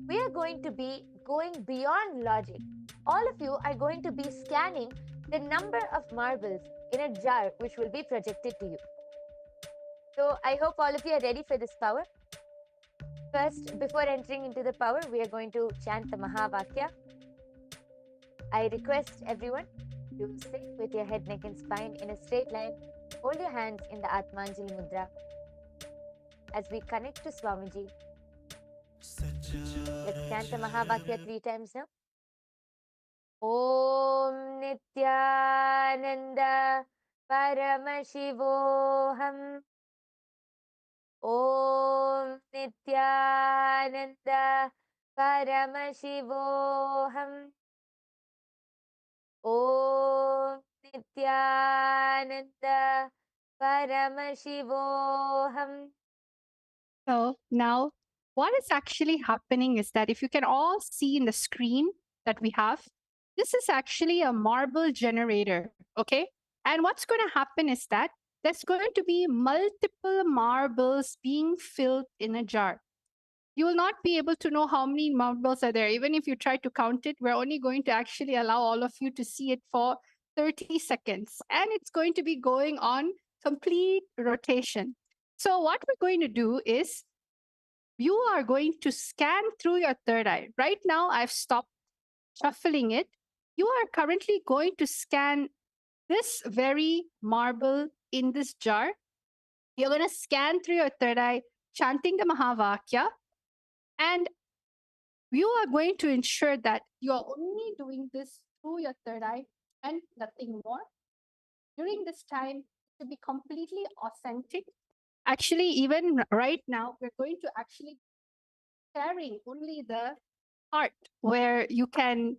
We are going to be going beyond logic. All of you are going to be scanning the number of marbles in a jar which will be projected to you. So I hope all of you are ready for this power. First, before entering into the power, we are going to chant the Mahavakya. I request everyone to sit with your head, neck and spine in a straight line. Hold your hands in the Atmanjali Mudra as we connect to Swamiji. Let's chant the Mahavakya 3 times now. Om Nithyananda Paramashivoham. Om Nithyananda Paramashivoham. Om Nithyananda Paramashivoham. So now what is actually happening is that if you can all see in the screen that we have, this is actually a marble generator, okay? And what's going to happen is that there's going to be multiple marbles being filled in a jar. You will not be able to know how many marbles are there. Even if you try to count it, we're only going to actually allow all of you to see it for 30 seconds. And it's going to be going on complete rotation. So what we're going to do is you are going to scan through your third eye. Right now, I've stopped shuffling it. You are currently going to scan this very marble in this jar. You're going to scan through your third eye, chanting the Mahavakya. And you are going to ensure that you are only doing this through your third eye and nothing more. During this time, to be completely authentic. Actually, even right now, we're going to actually sharing only the part where you can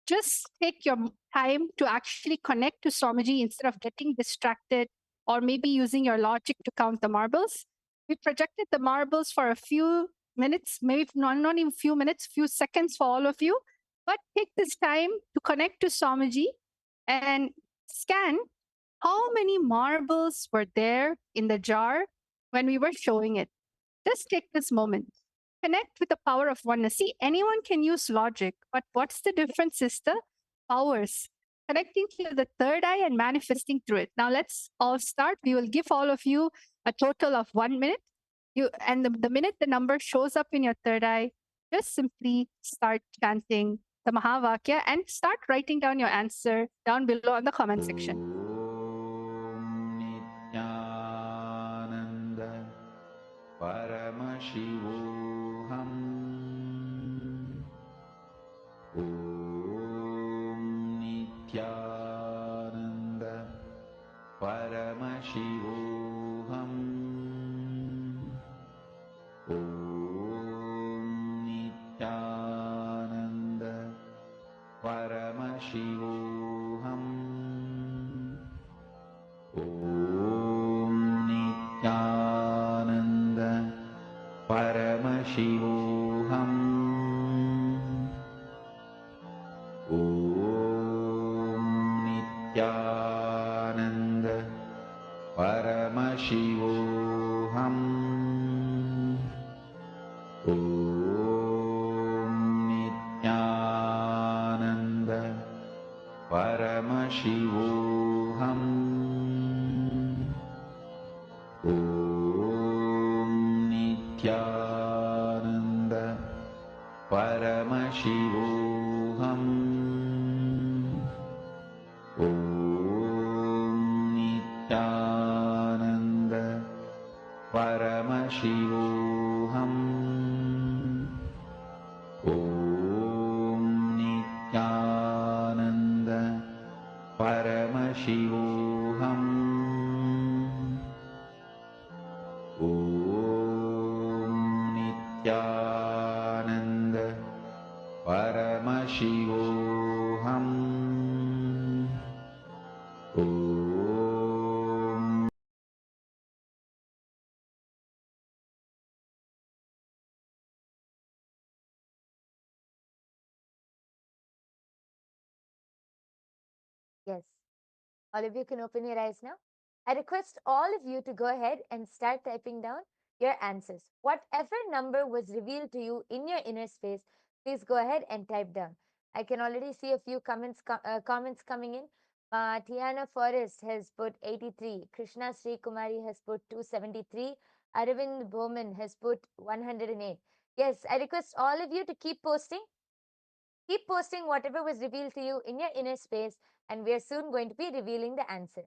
just take your time to actually connect to Swamiji instead of getting distracted or maybe using your logic to count the marbles. We projected the marbles for a few minutes, maybe not even few minutes, few seconds for all of you. But take this time to connect to Swamiji and scan how many marbles were there in the jar when we were showing it. Just take this moment. Connect with the power of oneness. See, anyone can use logic, but what's the difference is the powers. connecting to the third eye and manifesting through it. Now let's all start. We will give all of you a total of 1 minute. The minute the number shows up in your third eye, just simply start chanting the Mahavakya and start writing down your answer down below in the comment section. Nithyananda Paramashivoham Om Nithyananda Paramashivoham Om Nithyananda Paramashivoham Om Nithyananda Paramashivoham Om Nithyananda Paramashivoham Om Nithyananda Paramashivoham Om Nithyananda Paramashivoham Om Nithyananda Paramashivoham Om Nithyananda Paramashivoham Om Nithyananda Paramashivoham Om Yes. All of you can open your eyes now. I request all of you to go ahead and start typing down your answers. Whatever number was revealed to you in your inner space, please go ahead and type down. I can already see a few comments coming in. Tiana Forrest has put 83. Krishna Sri Kumari has put 273. Aravind Bowman has put 108. Yes, I request all of you to keep posting. Keep posting whatever was revealed to you in your inner space, and we are soon going to be revealing the answer.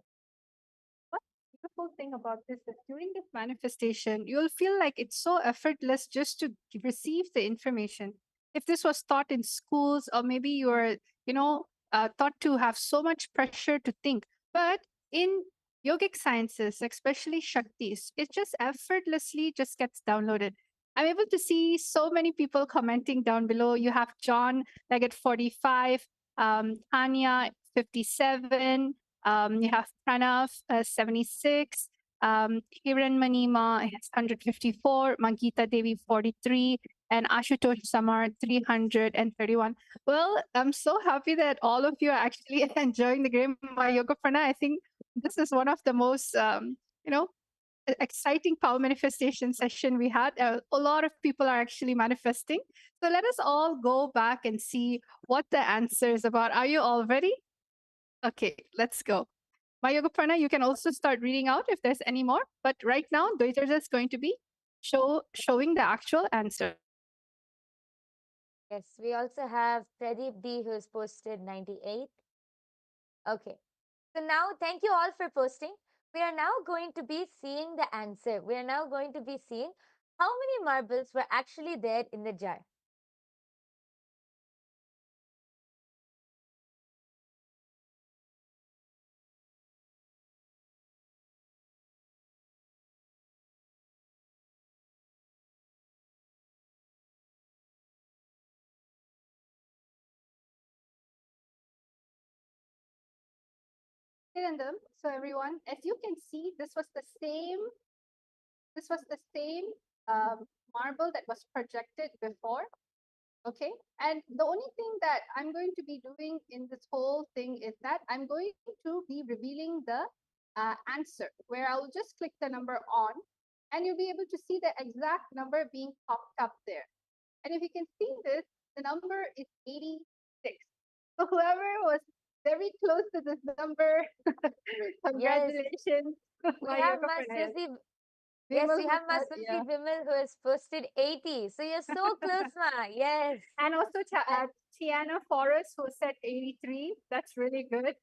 One beautiful thing about this is during this manifestation, you'll feel like it's so effortless just to receive the information. If this was taught in schools, or maybe you're, taught to have so much pressure to think, but in yogic sciences, especially Shaktis, it just effortlessly just gets downloaded. I'm able to see so many people commenting down below. You have John, like at 45, Tanya, 57, you have Pranav, 76. Hiran Manima has 154. Mangita Devi, 43. And Ashutosh Samar, 331. Well, I'm so happy that all of you are actually enjoying the game by Yoga Prana. I think this is one of the most, exciting power manifestation session we had. A lot of people are actually manifesting. So let us all go back and see what the answer is about. Are you all ready? Okay, let's go. My Yoga Prana, you can also start reading out if there's any more. But right now, Dwaiter is going to be showing the actual answer. Yes, we also have Pradeep D who's posted 98. Okay. So now thank you all for posting. We are now going to be seeing the answer. We are now going to be seeing how many marbles were actually there in the jar. So everyone, as you can see, this was the same. Marble that was projected before. Okay. And the only thing that I'm going to be doing in this whole thing is that I'm going to be revealing the answer, where I'll just click the number on, and you'll be able to see the exact number being popped up there. And if you can see this, the number is 86. So whoever was very close to this number. Yes, Congratulations, we my have yoga my friend. Sufi. Yes, Vimal we who have my said, Sufi yeah. Vimal who has posted 80. So you're so close, ma. Yes. And also Tiana Forrest who said 83. That's really good.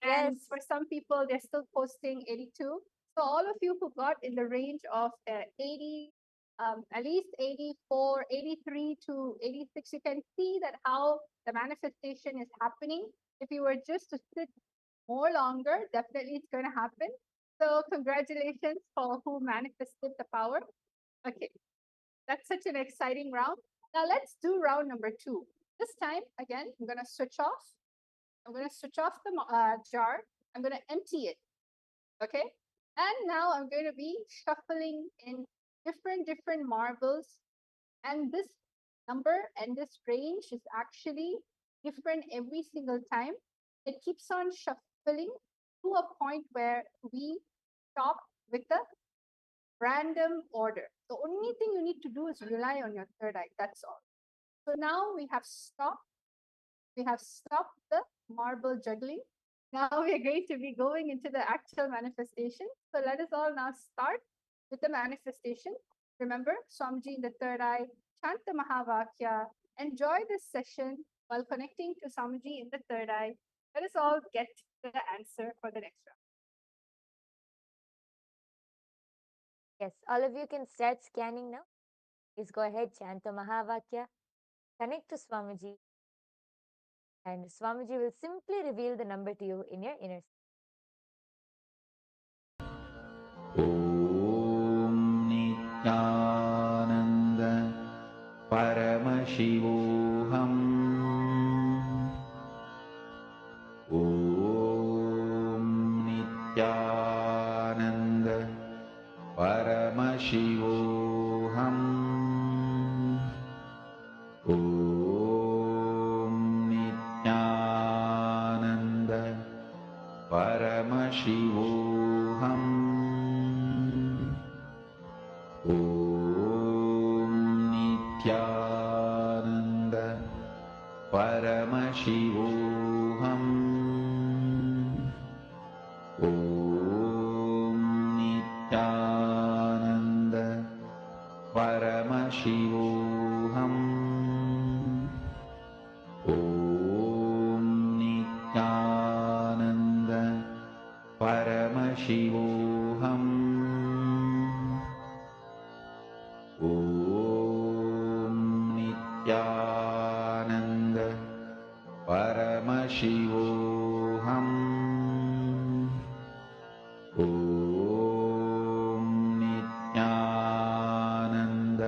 And Yes. for some people, they're still posting 82. So all of you who got in the range of 80, at least 84, 83 to 86, you can see that how the manifestation is happening. If you were just to sit more longer, definitely it's going to happen. So congratulations for who manifested the power. Okay, that's such an exciting round. Now let's do round number 2. This time, again, I'm going to switch off. I'm going to switch off the jar. I'm going to empty it. Okay. And now I'm going to be shuffling in different marbles. And this number and this range is actually different every single time. It keeps on shuffling to a point where we stop with the random order. The only thing you need to do is rely on your third eye. That's all. So now we have stopped. We have stopped the marble juggling. Now we are going to be going into the actual manifestation. So let us all now start with the manifestation. Remember, Swamiji in the third eye, chant the Mahavakya, enjoy this session while connecting to Swamiji in the third eye. Let us all get the answer for the next round. Yes, all of you can start scanning now. Please go ahead, chant the Mahavakya, connect to Swamiji, and Swamiji will simply reveal the number to you in your inner. ॐ नित्यानन्द परमशिवोऽहम् ॐ नित्यानन्द परमशिवोऽहम् ॐ नित्यानन्द परमशिवोऽहम् ॐ नित्यानन्द परमशिवोऽहम् ॐ नित्यानन्द परमशिवोऽहम् ॐ नित्यानन्द परमशिवोऽहम् ॐ नित्यानन्द परमशिवोऽहम् ॐ नित्यानन्द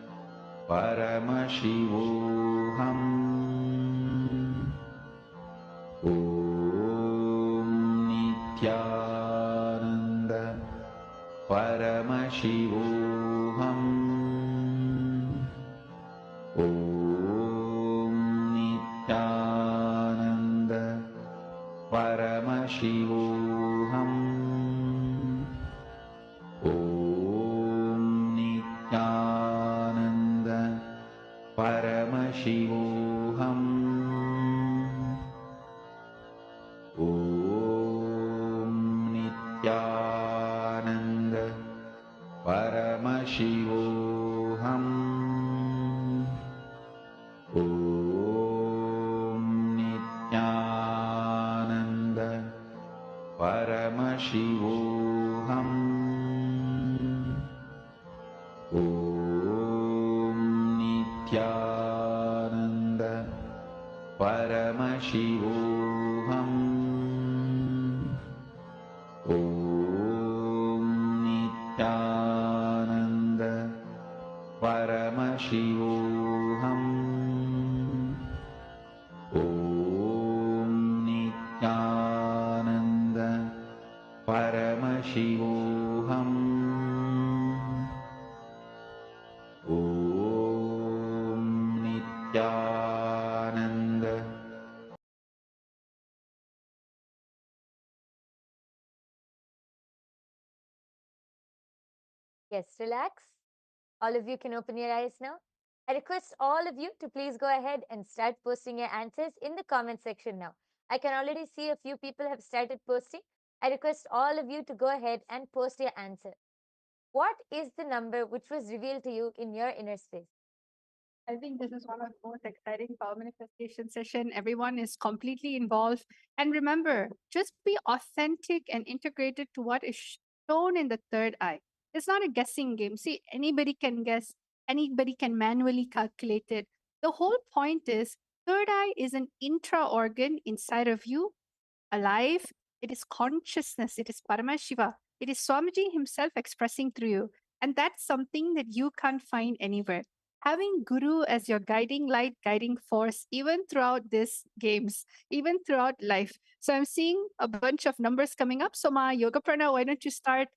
परमशिवोऽहम् ॐ नित्यानन्द परमशिवोऽहम् ॐ नित्यानन्द परमशिवोऽहम् ॐ नित्यानन्द परमशिवोऽहम् ॐ नित्यानन्द परमशिवोऽहम् ॐ नित्यानन्द परमशिवोऽहम् ॐ नित्यानन्द परमशिवोऽहम् ॐ नित्यानन्द परमशिवोऽहम् ॐ नित्यानन्द परमशिवोऽहम् ॐ Nityanand Yes, relax. All of you can open your eyes now. I request all of you to please go ahead and start posting your answers in the comment section now. I can already see a few people have started posting. I request all of you to go ahead and post your answer. What is the number which was revealed to you in your inner space? I think this is one of the most exciting power manifestation session. Everyone is completely involved. And remember, just be authentic and integrated to what is shown in the third eye. It's not a guessing game. See, anybody can guess, anybody can manually calculate it. The whole point is third eye is an intra organ inside of you, alive. It is consciousness. It is Paramashiva. It is Swamiji himself expressing through you. And that's something that you can't find anywhere. Having Guru as your guiding light, guiding force, even throughout these games, even throughout life. So I'm seeing a bunch of numbers coming up. So Ma Yoga Prana, why don't you start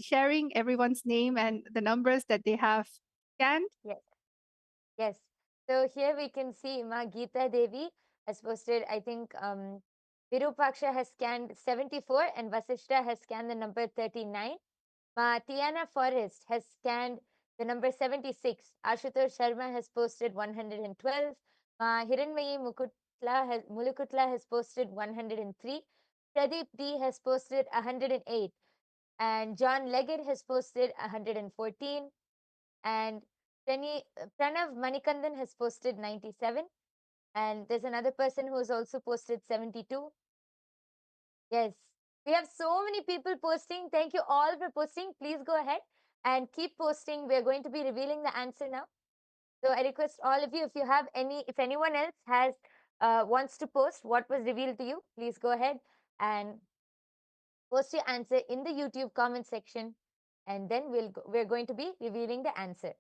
sharing everyone's name and the numbers that they have scanned? Yes. Yes. So here we can see Ma Geeta Devi has posted, I think Virupaksha has scanned 74 and Vasishta has scanned the number 39. Ma Tiana Forrest has scanned the number 76. Ashutosh Sharma has posted 112. Ma Hiranmayi Mulukutla has posted 103. Pradeep D has posted 108. And John Leggett has posted 114. And Pranav Manikandan has posted 97. And there's another person who has also posted 72. Yes, we have so many people posting. Thank you all for posting. Please go ahead and keep posting. We're going to be revealing the answer now. So I request all of you, if anyone else has wants to post what was revealed to you, please go ahead and post your answer in the YouTube comment section, and then we're going to be revealing the answer.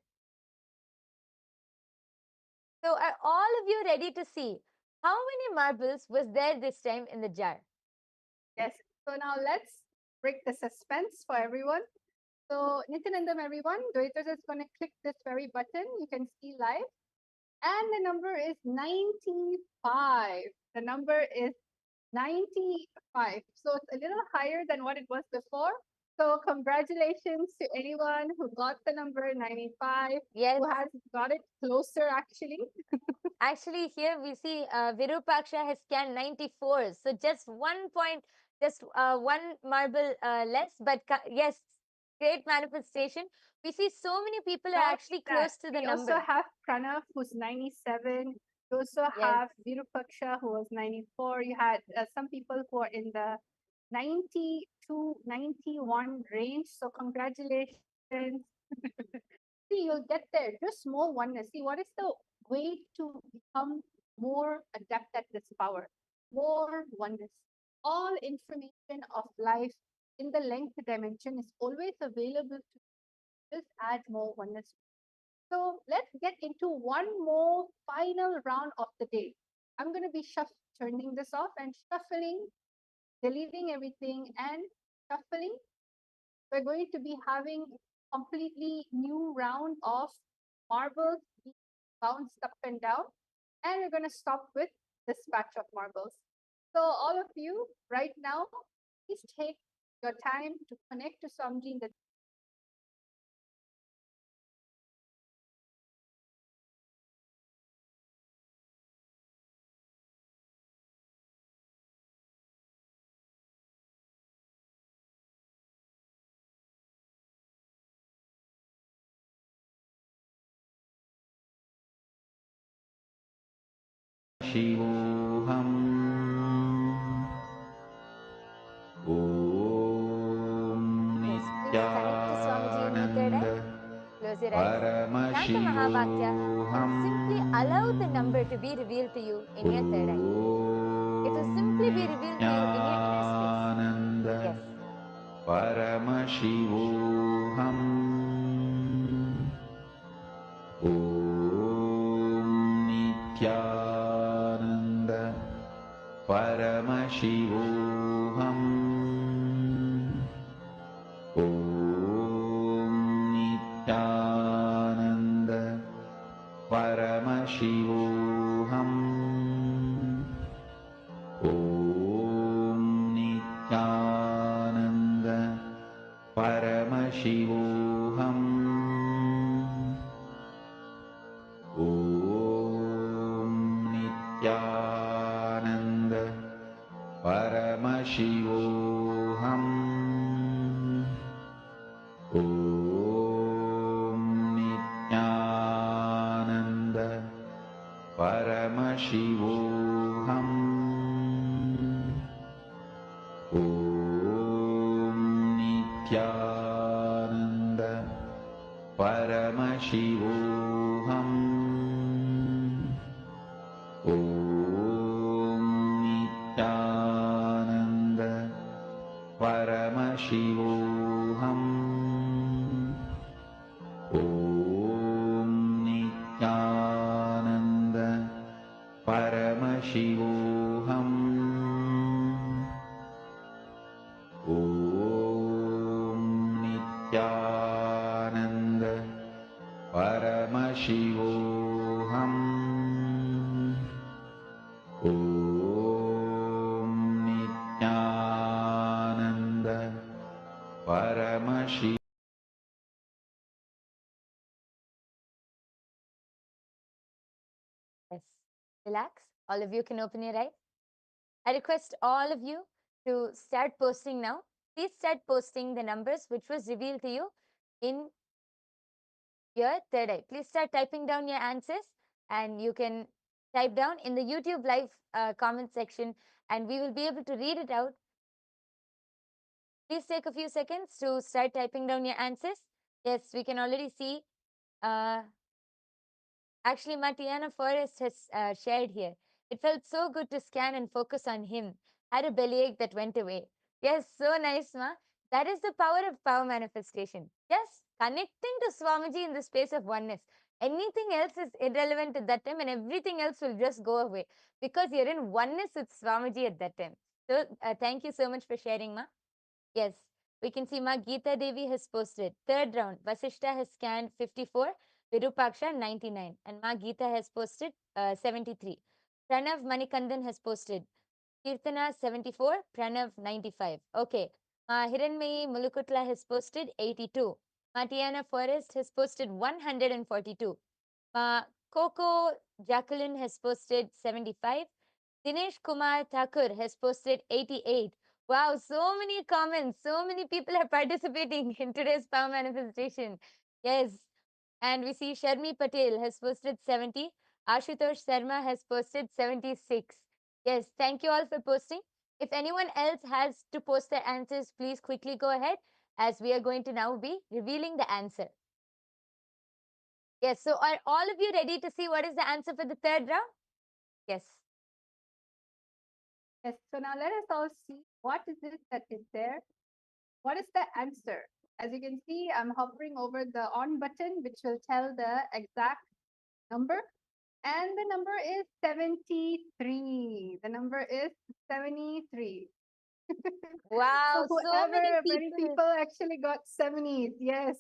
So are all of you ready to see how many marbles was there this time in the jar? Yes. So now let's break the suspense for everyone. So Nithyananda, everyone, Doritos is going to click this very button. You can see live. And the number is 95. The number is 95. So it's a little higher than what it was before. So congratulations to anyone who got the number 95, Yes. who has got it closer actually. Actually, here we see Virupaksha has scanned 94. So just 1 point, just one marble less. But yes, great manifestation. We see so many people are Not actually that. close to the We number. also have Pranav, who's 97. You also Yes. have Virupaksha, who was 94. You had some people who are in the 90 to 91 range. So congratulations. See, you'll get there. Just more oneness. See, what is the way to become more adept at this power? More oneness. All information of life in the length dimension is always available to just add more oneness. So let's get into one more final round of the day. I'm going to be turning this off and shuffling, deleting everything and shuffling. We're going to be having completely new round of marbles being bounced up and down. And we're going to stop with this batch of marbles. So all of you right now, please take your time to connect to Swamiji in the शिवोऽहम् ॐ Yes, please connect to Swamiji in your third Nityanand eye. Close your eyes. Chant the Mahavakya and simply allow the number to be revealed to you in your third eye. It will simply be revealed to you in your inner space. Yes. परमशिवोऽहम् ॐ नित्यानन्द परमशिवोऽहम् ॐ नित्यानन्द परमशिवोऽहम् ॐ नित्यानन्द परमशिवोऽहम् ॐ नित्यानन्द परमशिवोऽहम् ॐ नित्यानन्द परमशिवोऽहम् ॐ नित्यानन्द परमशिवोऽहम् ॐ नित्यानन्द परमशिवोऽहम् ॐ नित्यानन्द परमशिवोऽहम् ॐ Nityanand Paramshiva Yes. Relax. All of you can open your eyes. I request all of you to start posting now. Please start posting the numbers which was revealed to you in your third eye. Please start typing down your answers, and you can type down in the YouTube live comment section, and we will be able to read it out. Please take a few seconds to start typing down your answers. Yes, we can already see. Actually, Matiana Forrest has shared here. It felt so good to scan and focus on him. Had a bellyache that went away. Yes, so nice, Ma. That is the power of power manifestation. Yes, connecting to Swamiji in the space of oneness. Anything else is irrelevant at that time, and everything else will just go away because you're in oneness with Swamiji at that time. So, thank you so much for sharing, Ma. Yes, we can see Ma Geeta Devi has posted. Third round, Vasishta has scanned 54, Virupaksha 99, and Ma Geeta has posted 73. Pranav Manikandan has posted. Kirtana 74, Pranav 95. Okay. Ma Hiranmayi Mulukutla has posted 82. Ma Tiana Forrest has posted 142. Ma Coco Jacqueline has posted 75. Dinesh Kumar Thakur has posted 88. Wow, so many comments. So many people are participating in today's power manifestation. Yes. And we see Sharmi Patel has posted 70. Ashutosh Sharma has posted 76. Yes, thank you all for posting. If anyone else has to post their answers, please quickly go ahead, as we are going to now be revealing the answer. Yes, so are all of you ready to see what is the answer for the third round? Yes. Yes, so now let us all see what is it that is there. What is the answer? As you can see, I'm hovering over the on button, which will tell the exact number. And the number is 73. The number is 73. Wow, So so many many people actually got 70s. Yes.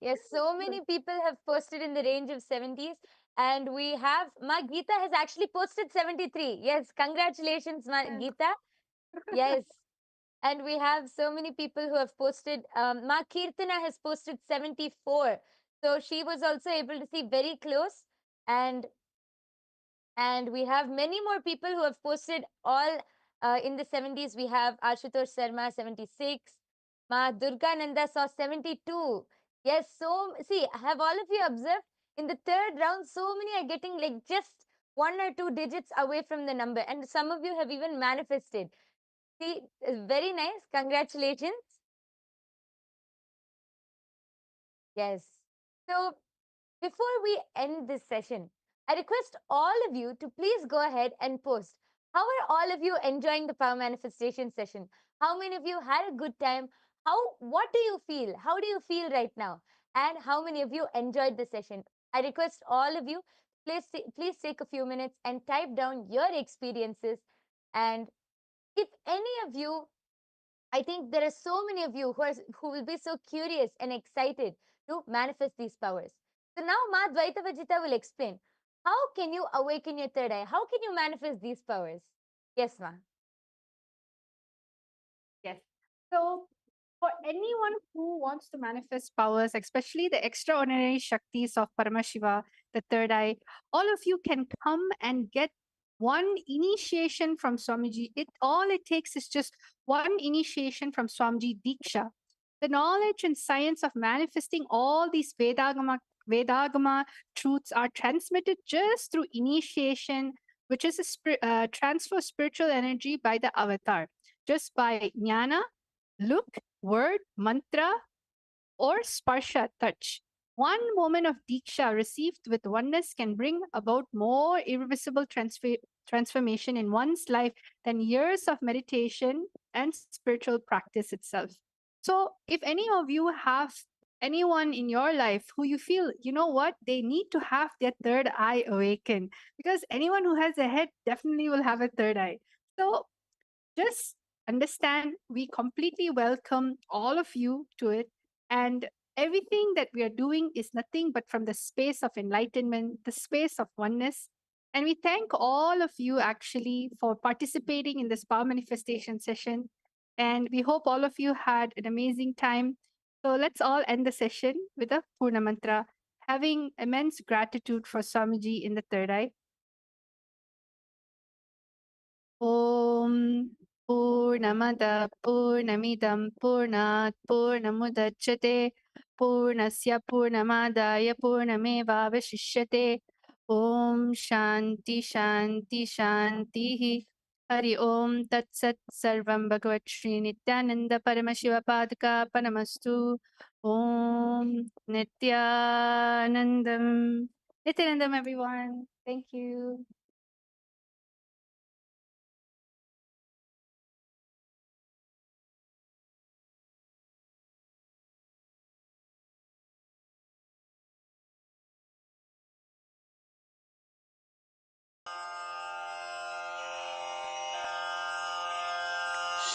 Yes, so many people have posted in the range of 70s. And we have, Ma Geeta has actually posted 73. Yes, congratulations, Ma Yes. Geeta. Yes. And we have so many people who have posted. Ma Kirtana has posted 74. So she was also able to see very close. And we have many more people who have posted all in the 70s. We have Ashutosh Sharma, 76. Ma Durga Nanda saw 72. Yes, so see, have all of you observed? In the third round, so many are getting like just 1 or 2 digits away from the number. And some of you have even manifested. See, very nice. Congratulations. Yes. So before we end this session, I request all of you to please go ahead and post. How are all of you enjoying the power manifestation session? How many of you had a good time? What do you feel? How do you feel right now? And how many of you enjoyed the session? I request all of you, please take a few minutes and type down your experiences. And if any of you, I think there are so many of you who will be so curious and excited to manifest these powers. So now Ma Dvaita Vajita will explain, how can you awaken your third eye? How can you manifest these powers? Yes, Ma. Yes. So for anyone who wants to manifest powers, especially the extraordinary Shaktis of Paramashiva, the third eye, all of you can come and get one initiation from Swamiji. All it takes is just one initiation from Swamiji Diksha. The knowledge and science of manifesting all these Vedagama truths are transmitted just through initiation which is a transfer of spiritual energy by the avatar, just by jnana, look, word, mantra, or sparsha, touch. One moment of diksha received with oneness can bring about more irreversible transformation in one's life than years of meditation and spiritual practice itself. So, if any of you have anyone in your life who you feel, you know what, they need to have their third eye awaken, because anyone who has a head definitely will have a third eye. So, just understand we completely welcome all of you to it. And everything that we are doing is nothing but from the space of enlightenment, the space of oneness. And we thank all of you actually for participating in this power manifestation session. And we hope all of you had an amazing time. So let's all end the session with a Purna Mantra, having immense gratitude for Swamiji in the third eye. Om Purnamada Purnamidam Purnat Purnamudachyate Purnasya Purnamadaya Purnameva Vashishyate Om Shanti Shanti Shanti Hari Om Tat Sat Sarvam Bhagavat Shri Nithyananda Paramashiva Padaka Panamastu Om Nithyanandam. Nithyanandam, everyone. Thank you.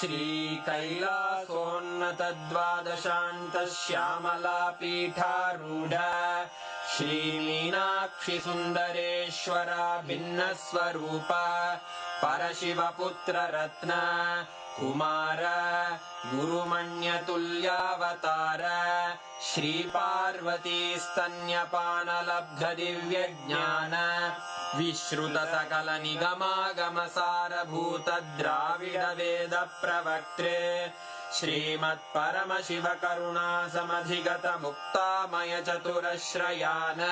श्रीकैलासोन्नतद्वादशान्तश्यामलापीठारूढ श्रीमीनाक्षिसुन्दरेश्वरा भिन्नस्वरूप परशिवपुत्ररत्न Kumar गुरुमण्यतुल्यावतार श्रीपार्वतीस्तन्यपानलब्धदिव्यज्ञान विश्रुतसकलनिगमागमसारभूतद्राविडवेदप्रवक्त्रे श्रीमत्परमशिवकरुणासमधिगतमुक्तामयचतुरश्रयान्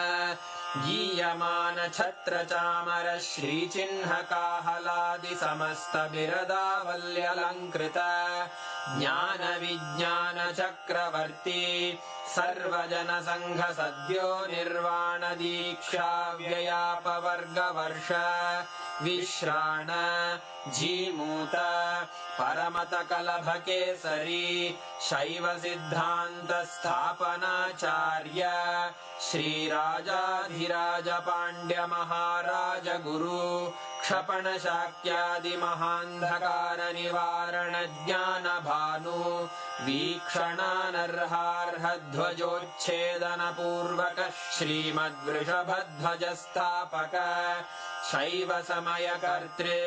गीयमानछत्रचामर श्रीचिह्नकाहलादिसमस्तबिरदावल्यलङ्कृत ज्ञानविज्ञानचक्रवर्ती सर्वजनसङ्घसद्यो निर्वाणदीक्षाव्ययापवर्गवर्ष विश्राण Jimuta परमतकलभकेसरी शैवसिद्धान्तस्थापनाचार्य श्रीराजाधिराजपाण्ड्यमहाराजगुरु क्षपणशाक्यादिमहान्धकारनिवारणज्ञानभानु वीक्षणानर्हार्हध्वजोच्छेदनपूर्वक श्रीमद्वृषभध्वजस्थापक शैवसमयकर्त्रे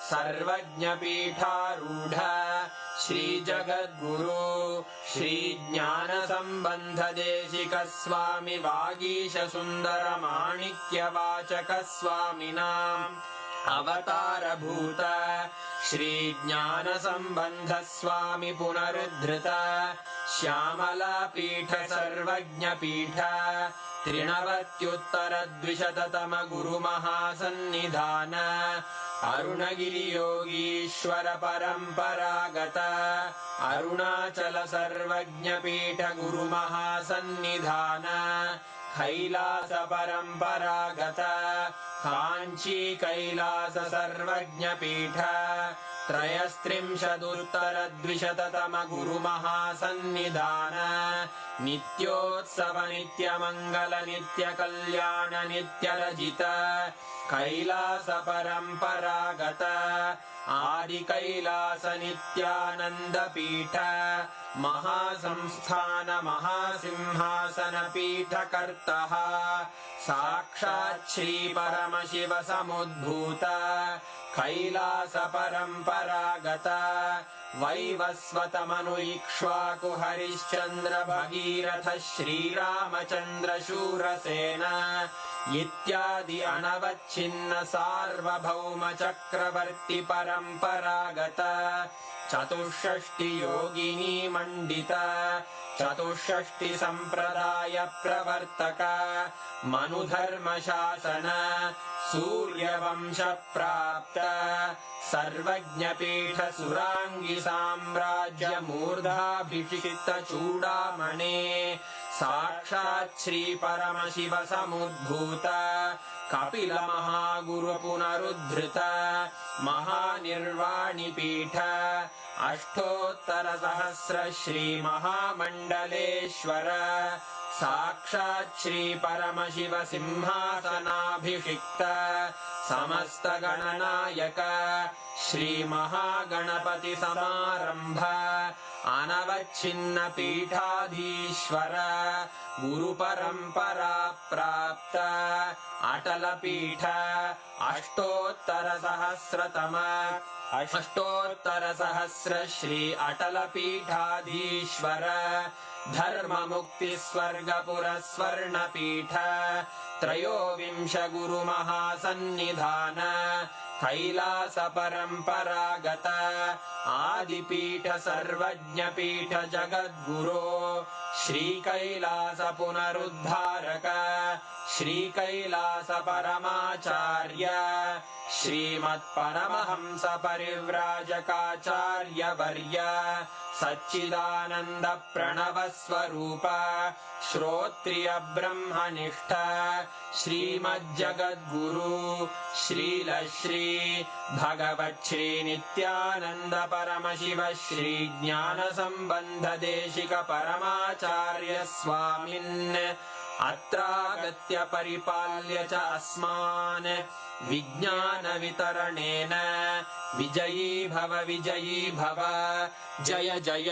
सर्वज्ञपीठारूढ श्रीजगद्गुरु श्रीज्ञानसम्बन्धदेशिकस्वामि वागीशसुन्दरमाणिक्यवाचकस्वामिनाम् अवतारभूत श्रीज्ञानसम्बन्धस्वामि पुनरुद्धृत श्यामलापीठ सर्वज्ञपीठ त्रिणवत्युत्तरद्विशततम गुरुमहासन्निधान अरुणगिरियोगीश्वर परम्परागत अरुणाचल सर्वज्ञपीठ गुरुमहासन्निधान कैलास परम्परागत काञ्ची कैलास सर्वज्ञपीठ त्रयस्त्रिंशदुत्तरद्विशततम गुरुमहासन्निधान नित्योत्सव नित्यमङ्गल नित्यकल्याण नित्यरजित कैलास परम्परागत आदिकैलास नित्यानन्दपीठ महासंस्थान महासिंहासन पीठकर्तः साक्षात् श्री परमशिव समुद्भूत कैलास परम्परागत वैवस्वतमनु इक्ष्वाकु हरिश्चन्द्र भगीरथ श्रीरामचन्द्र शूरसेन इत्यादि अनवच्छिन्न सार्वभौम चक्रवर्ति परम्परागत चतुष्षष्टि योगिनी मण्डित चतुष्षष्टि सम्प्रदाय प्रवर्तक मनुधर्म शासन सूर्यवंशप्राप्त सर्वज्ञपीठसुराङ्गिसाम्राज्यमूर्धाभिषिक्तचूडामणे साक्षात् श्रीपरमशिवसमुद्भूत कपिलमहागुरुपुनरुद्धृत महानिर्वाणिपीठ अष्टोत्तरसहस्र श्रीमहामण्डलेश्वर साक्षात् श्रीपरमशिवसिंहासनाभिषिक्त समस्तगणनायक श्रीमहागणपतिसमारम्भ अनवच्छिन्नपीठाधीश्वर गुरुपरम्परा प्राप्त अटलपीठ अष्टोत्तरसहस्र श्री अटलपीठाधीश्वर धर्ममुक्तिस्वर्गपुरस्वर्णपीठ त्रयोविंश गुरुमहासन्निधान कैलासपरम्परागत आदिपीठ सर्वज्ञपीठ जगद्गुरो श्रीकैलास पुनरुद्धारक श्रीकैलासपरमाचार्य श्रीमत्परमहंस परिव्राजकाचार्यवर्य सच्चिदानन्द प्रणवस्वरूप श्रोत्रिय ब्रह्मनिष्ठ श्रीमज्जगद्गुरु श्रीलश्री भगवच्छ्री नित्यानन्द परमशिव श्री ज्ञानसम्बन्ध देशिक परमाचार्य स्वामिन् अत्रागत्य परिपाल्य च अस्मान् विज्ञानवितरणेन विजयी भव जय जय।